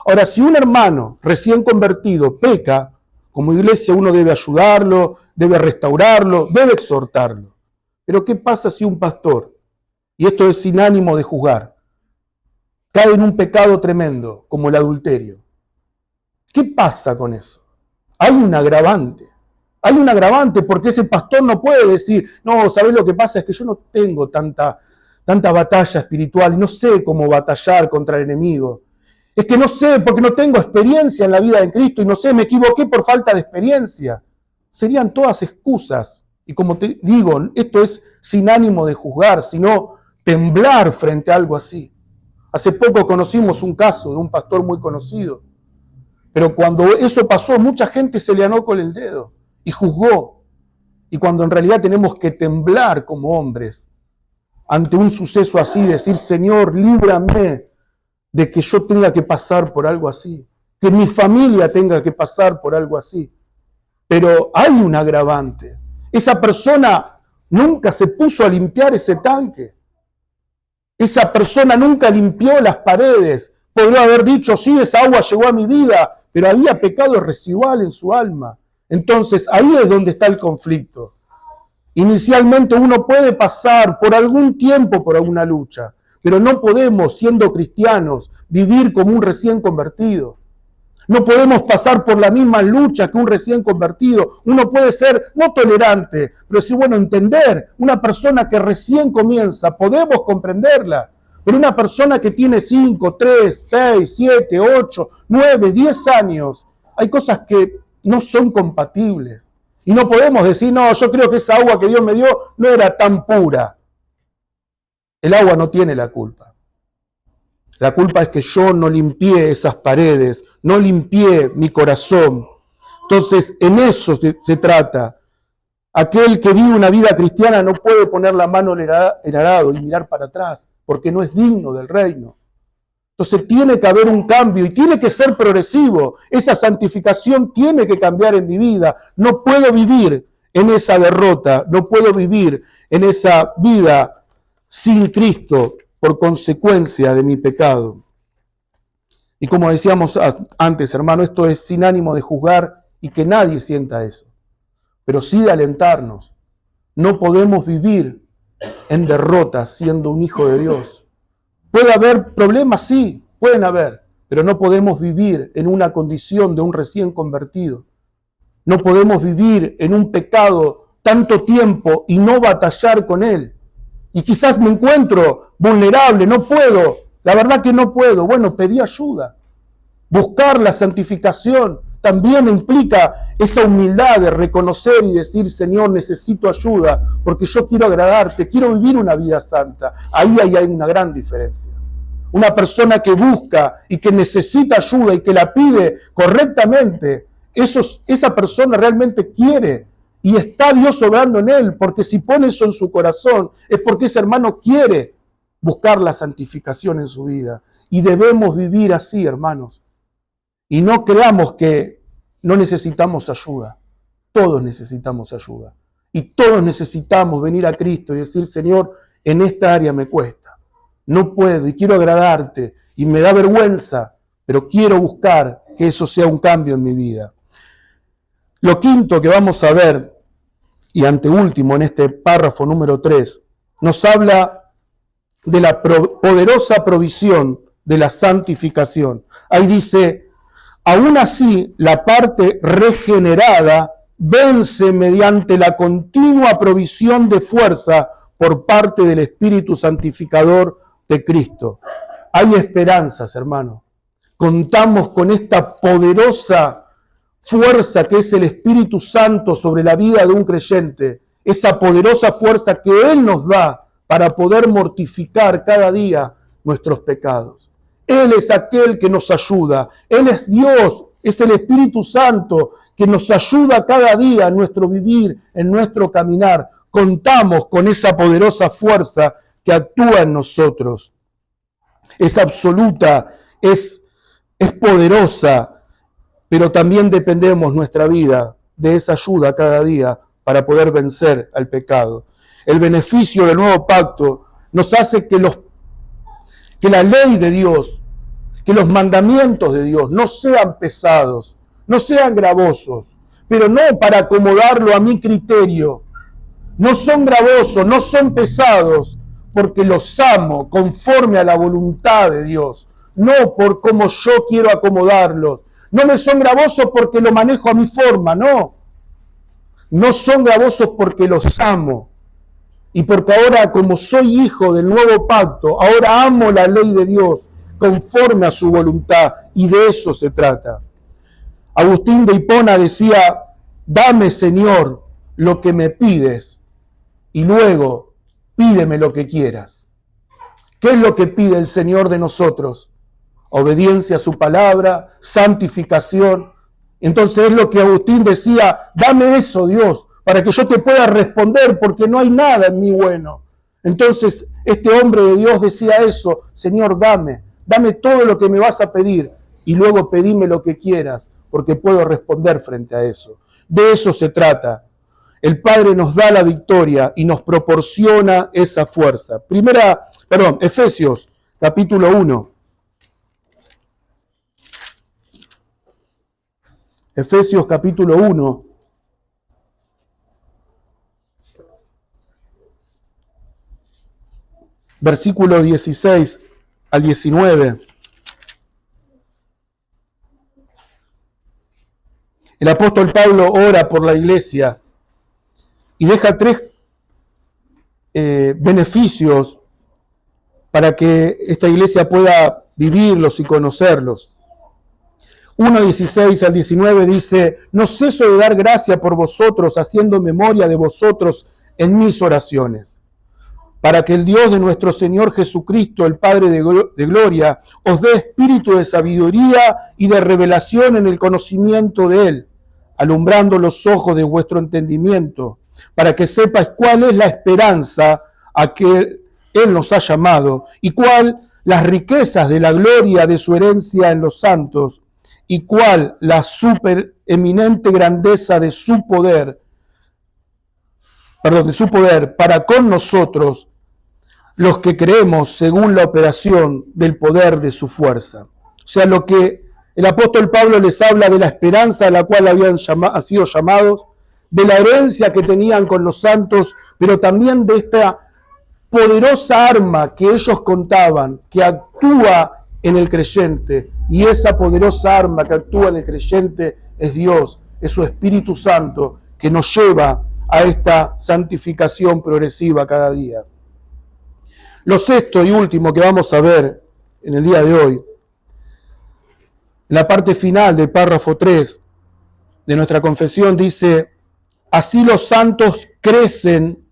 Ahora, si un hermano recién convertido peca, como iglesia uno debe ayudarlo, debe restaurarlo, debe exhortarlo. Pero ¿qué pasa si un pastor, y esto es sin ánimo de juzgar, cae en un pecado tremendo como el adulterio? ¿Qué pasa con eso? Hay un agravante. Hay un agravante porque ese pastor no puede decir, no, ¿sabés lo que pasa? Es que yo no tengo tanta batalla espiritual y no sé cómo batallar contra el enemigo. Es que no sé porque no tengo experiencia en la vida de Cristo y no sé, me equivoqué por falta de experiencia. Serían todas excusas. Y como te digo, esto es sin ánimo de juzgar, sino temblar frente a algo así. Hace poco conocimos un caso de un pastor muy conocido, pero cuando eso pasó, mucha gente se le anó con el dedo y juzgó. Y cuando en realidad tenemos que temblar como hombres ante un suceso así, decir, Señor, líbrame de que yo tenga que pasar por algo así, que mi familia tenga que pasar por algo así. Pero hay un agravante. Esa persona nunca se puso a limpiar ese tanque. Esa persona nunca limpió las paredes. Podría haber dicho, sí, esa agua llegó a mi vida, pero había pecado residual en su alma. Entonces, ahí es donde está el conflicto. Inicialmente uno puede pasar por algún tiempo por alguna lucha, pero no podemos, siendo cristianos, vivir como un recién convertido. No podemos pasar por la misma lucha que un recién convertido. Uno puede ser no tolerante, pero sí, bueno, entender. Una persona que recién comienza, podemos comprenderla. Pero una persona que tiene 5, 3, 6, 7, 8, 9, 10 años, hay cosas que no son compatibles. Y no podemos decir, no, yo creo que esa agua que Dios me dio no era tan pura. El agua no tiene la culpa. La culpa es que yo no limpié esas paredes, no limpié mi corazón. Entonces, en eso se trata. Aquel que vive una vida cristiana no puede poner la mano en el arado y mirar para atrás, porque no es digno del reino. Entonces tiene que haber un cambio y tiene que ser progresivo. Esa santificación tiene que cambiar en mi vida. No puedo vivir en esa derrota, no puedo vivir en esa vida sin Cristo por consecuencia de mi pecado. Y como decíamos antes, hermano, esto es sin ánimo de juzgar y que nadie sienta eso, pero sí de alentarnos. No podemos vivir en derrota siendo un hijo de Dios. Puede haber problemas, sí, pueden haber, pero no podemos vivir en una condición de un recién convertido. No podemos vivir en un pecado tanto tiempo y no batallar con él. Y quizás me encuentro vulnerable, no puedo, la verdad que no puedo. Bueno, pedí ayuda. Buscar la santificación también implica esa humildad de reconocer y decir, Señor, necesito ayuda, porque yo quiero agradarte, quiero vivir una vida santa. Ahí hay una gran diferencia. Una persona que busca y que necesita ayuda y que la pide correctamente, esa persona realmente quiere y está Dios obrando en él, porque si pone eso en su corazón es porque ese hermano quiere buscar la santificación en su vida. Y debemos vivir así, hermanos. Y no creamos que no necesitamos ayuda. Todos necesitamos ayuda. Y todos necesitamos venir a Cristo y decir, Señor, en esta área me cuesta. No puedo y quiero agradarte y me da vergüenza, pero quiero buscar que eso sea un cambio en mi vida. Lo quinto que vamos a ver, y anteúltimo en este párrafo número 3, nos habla de la poderosa provisión de la santificación. Ahí dice, aún así, la parte regenerada vence mediante la continua provisión de fuerza por parte del Espíritu Santificador de Cristo. Hay esperanzas, hermano. Contamos con esta poderosa fuerza que es el Espíritu Santo sobre la vida de un creyente. Esa poderosa fuerza que Él nos da para poder mortificar cada día nuestros pecados. Él es aquel que nos ayuda. Él es Dios, es el Espíritu Santo que nos ayuda cada día en nuestro vivir, en nuestro caminar. Contamos con esa poderosa fuerza que actúa en nosotros. Es absoluta, es poderosa, pero también dependemos nuestra vida de esa ayuda cada día para poder vencer al pecado. El beneficio del nuevo pacto nos hace que la ley de Dios, que los mandamientos de Dios no sean pesados, no sean gravosos, pero no para acomodarlo a mi criterio. No son gravosos, no son pesados, porque los amo conforme a la voluntad de Dios, no por cómo yo quiero acomodarlos. No me son gravosos porque lo manejo a mi forma, no. No son gravosos porque los amo. Y porque ahora, como soy hijo del nuevo pacto, ahora amo la ley de Dios conforme a su voluntad, y de eso se trata. Agustín de Hipona decía: dame, Señor, lo que me pides, y luego pídeme lo que quieras. ¿Qué es lo que pide el Señor de nosotros? Obediencia a su palabra, santificación. Entonces es lo que Agustín decía: dame eso, Dios, para que yo te pueda responder, porque no hay nada en mí bueno. Entonces este hombre de Dios decía eso: Señor, dame todo lo que me vas a pedir, y luego pedime lo que quieras, porque puedo responder frente a eso. De eso se trata. El Padre nos da la victoria y nos proporciona esa fuerza. Efesios, capítulo 1. Efesios, capítulo 1. Versículo 16 al 19. El apóstol Pablo ora por la iglesia y deja 3 beneficios para que esta iglesia pueda vivirlos y conocerlos. 1:16 al 19 dice: no ceso de dar gracia por vosotros, haciendo memoria de vosotros en mis oraciones, para que el Dios de nuestro Señor Jesucristo, el Padre de gloria, os dé espíritu de sabiduría y de revelación en el conocimiento de Él, alumbrando los ojos de vuestro entendimiento, para que sepáis cuál es la esperanza a que Él nos ha llamado, y cuál las riquezas de la gloria de su herencia en los santos, y cuál la supereminente grandeza de su poder para con nosotros, los que creemos según la operación del poder de su fuerza. O sea, lo que el apóstol Pablo les habla de la esperanza a la cual habían sido llamados, de la herencia que tenían con los santos, pero también de esta poderosa arma que ellos contaban, que actúa en el creyente, y esa poderosa arma que actúa en el creyente es Dios, es su Espíritu Santo, que nos lleva a esta santificación progresiva cada día. Lo sexto y último que vamos a ver en el día de hoy, en la parte final del párrafo 3 de nuestra confesión, dice: así los santos crecen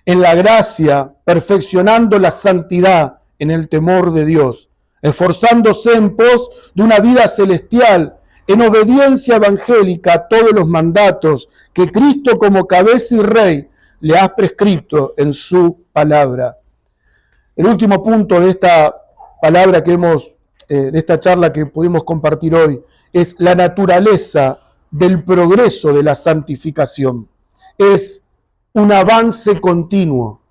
en la gracia, perfeccionando la santidad en el temor de Dios, esforzándose en pos de una vida celestial, en obediencia evangélica a todos los mandatos que Cristo, como cabeza y rey, le ha prescrito en su palabra. El último punto de esta palabra de esta charla que pudimos compartir hoy, es la naturaleza del progreso de la santificación. Es un avance continuo.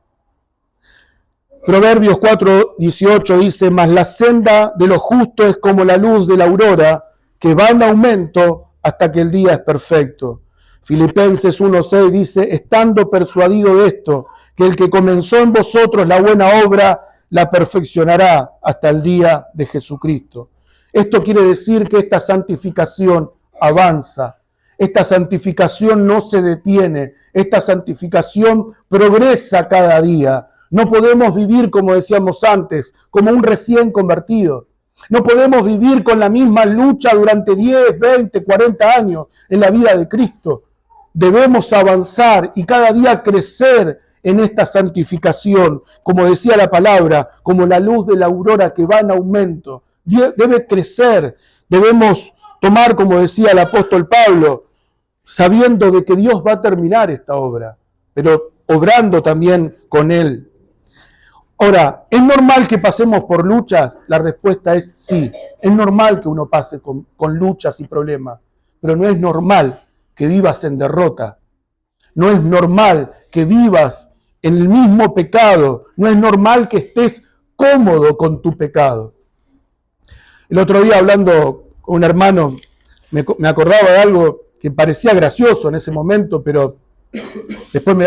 Proverbios 4:18 dice: mas la senda de los justos es como la luz de la aurora, que va en aumento hasta que el día es perfecto. Filipenses 1:6 dice: estando persuadido de esto, que el que comenzó en vosotros la buena obra, la perfeccionará hasta el día de Jesucristo. Esto quiere decir que esta santificación avanza. Esta santificación no se detiene. Esta santificación progresa cada día. No podemos vivir, como decíamos antes, como un recién convertido. No podemos vivir con la misma lucha durante 10, 20, 40 años en la vida de Cristo. Debemos avanzar y cada día crecer en esta santificación, como decía la palabra, como la luz de la aurora que va en aumento. Debe crecer, debemos tomar, como decía el apóstol Pablo, sabiendo de que Dios va a terminar esta obra, pero obrando también con Él. Ahora, ¿es normal que pasemos por luchas? La respuesta es sí. Es normal que uno pase con luchas y problemas, pero no es normal que vivas en derrota. No es normal que vivas en el mismo pecado. No es normal que estés cómodo con tu pecado. El otro día hablando con un hermano, me acordaba de algo que parecía gracioso en ese momento, pero después me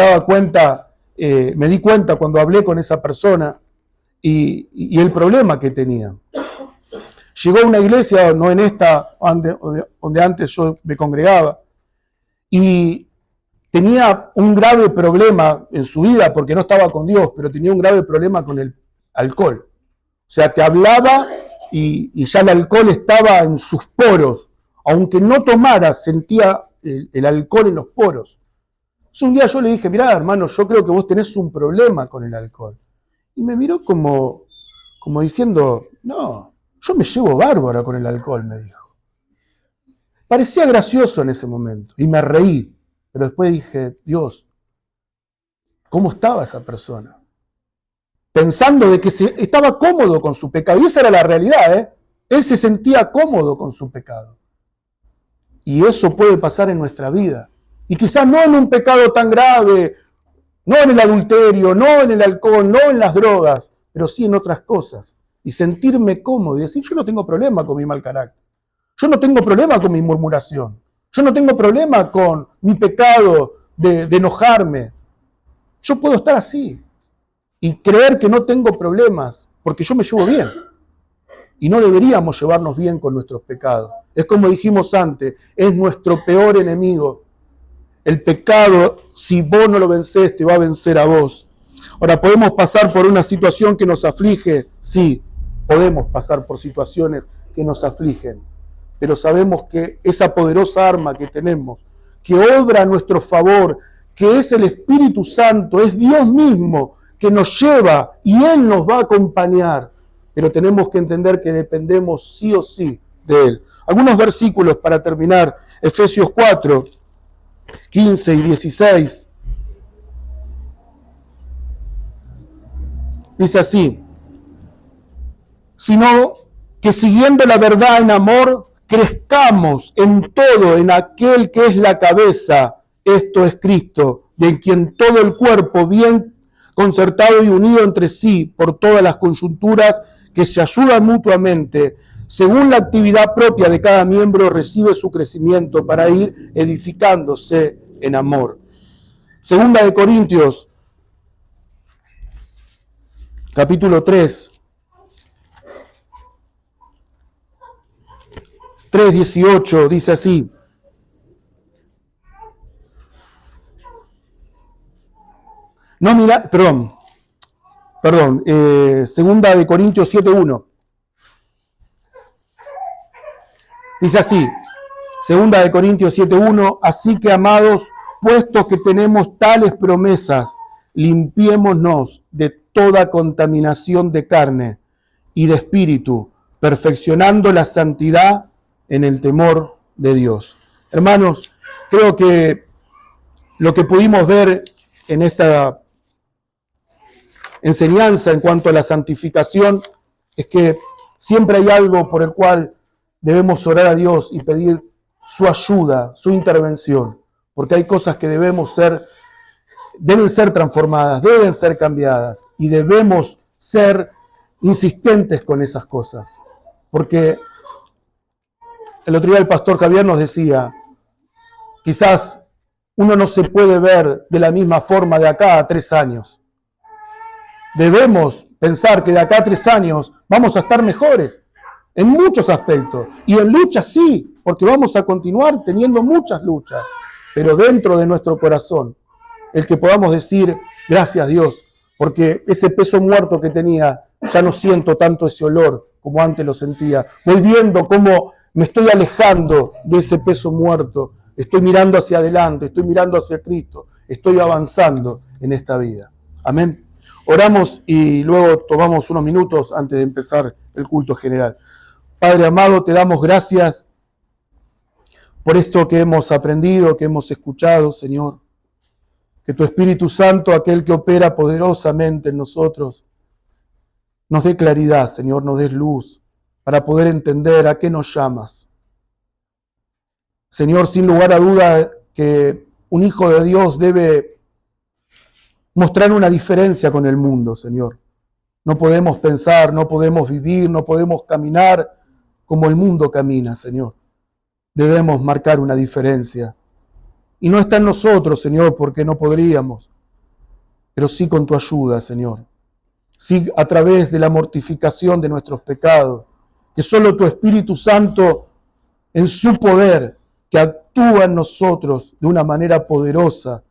di cuenta cuando hablé con esa persona y el problema que tenía. Llegó a una iglesia, no en esta, donde antes yo me congregaba, y tenía un grave problema en su vida, porque no estaba con Dios, pero tenía un grave problema con el alcohol. O sea, te hablaba y ya el alcohol estaba en sus poros. Aunque no tomara, sentía el alcohol en los poros. Entonces un día yo le dije, mirá, hermano, yo creo que vos tenés un problema con el alcohol. Y me miró como diciendo, no, yo me llevo bárbara con el alcohol, me dijo. Parecía gracioso en ese momento y me reí, pero después dije, Dios, ¿cómo estaba esa persona? Pensando de que estaba cómodo con su pecado. Y esa era la realidad, ¿eh? Él se sentía cómodo con su pecado. Y eso puede pasar en nuestra vida. Y quizás no en un pecado tan grave, no en el adulterio, no en el alcohol, no en las drogas, pero sí en otras cosas. Y sentirme cómodo y decir, yo no tengo problema con mi mal carácter. Yo no tengo problema con mi murmuración. Yo no tengo problema con mi pecado de enojarme. Yo puedo estar así y creer que no tengo problemas porque yo me llevo bien. Y no deberíamos llevarnos bien con nuestros pecados. Es como dijimos antes, es nuestro peor enemigo. El pecado, si vos no lo vencés, te va a vencer a vos. Ahora, ¿podemos pasar por una situación que nos aflige? Sí, podemos pasar por situaciones que nos afligen. Pero sabemos que esa poderosa arma que tenemos, que obra a nuestro favor, que es el Espíritu Santo, es Dios mismo que nos lleva y Él nos va a acompañar. Pero tenemos que entender que dependemos sí o sí de Él. Algunos versículos para terminar. Efesios 4, 15 y 16. Dice así, sino que siguiendo la verdad en amor, crezcamos en todo en aquel que es la cabeza, esto es Cristo, de quien todo el cuerpo bien concertado y unido entre sí por todas las coyunturas que se ayudan mutuamente, según la actividad propia de cada miembro, recibe su crecimiento para ir edificándose en amor. Segunda de Corintios, capítulo 3, 3:18, dice así. No mira, segunda de Corintios 7:1. Dice así, segunda de Corintios 7:1, así que amados, puesto que tenemos tales promesas, limpiémonos de toda contaminación de carne y de espíritu, perfeccionando la santidad en el temor de Dios. Hermanos, creo que lo que pudimos ver en esta enseñanza en cuanto a la santificación es que siempre hay algo por el cual debemos orar a Dios y pedir su ayuda, su intervención, porque hay cosas que deben ser transformadas, deben ser cambiadas y debemos ser insistentes con esas cosas, porque el otro día el pastor Javier nos decía, quizás uno no se puede ver de la misma forma de acá a 3 años. Debemos pensar que de acá a 3 años vamos a estar mejores en muchos aspectos. Y en luchas sí, porque vamos a continuar teniendo muchas luchas. Pero dentro de nuestro corazón, el que podamos decir, gracias Dios, porque ese peso muerto que tenía, ya no siento tanto ese olor como antes lo sentía. Voy viendo cómo me estoy alejando de ese peso muerto. Estoy mirando hacia adelante, estoy mirando hacia Cristo. Estoy avanzando en esta vida. Amén. Oramos y luego tomamos unos minutos antes de empezar el culto general. Padre amado, te damos gracias por esto que hemos aprendido, que hemos escuchado, Señor. Que tu Espíritu Santo, aquel que opera poderosamente en nosotros, nos dé claridad, Señor, nos dé luz para poder entender a qué nos llamas. Señor, sin lugar a duda que un hijo de Dios debe mostrar una diferencia con el mundo, Señor. No podemos pensar, no podemos vivir, no podemos caminar como el mundo camina, Señor. Debemos marcar una diferencia. Y no está en nosotros, Señor, porque no podríamos, pero sí con tu ayuda, Señor. Sí a través de la mortificación de nuestros pecados, que solo tu Espíritu Santo, en su poder, que actúa en nosotros de una manera poderosa,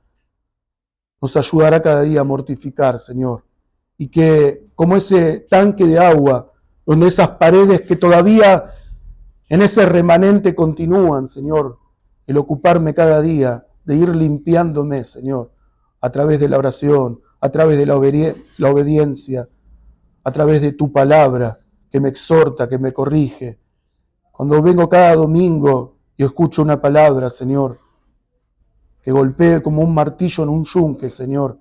nos ayudará cada día a mortificar, Señor. Y que como ese tanque de agua, donde esas paredes que todavía en ese remanente continúan, Señor, el ocuparme cada día de ir limpiándome, Señor, a través de la oración, a través de la obediencia, a través de tu palabra que me exhorta, que me corrige. Cuando vengo cada domingo y escucho una palabra, Señor, que golpee como un martillo en un yunque, Señor,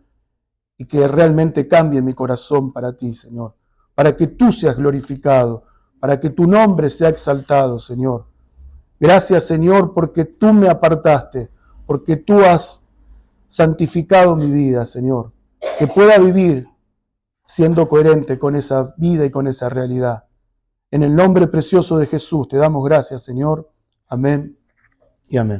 y que realmente cambie mi corazón para ti, Señor, para que tú seas glorificado, para que tu nombre sea exaltado, Señor. Gracias, Señor, porque tú me apartaste, porque tú has santificado mi vida, Señor, que pueda vivir siendo coherente con esa vida y con esa realidad. En el nombre precioso de Jesús te damos gracias, Señor. Amén y amén.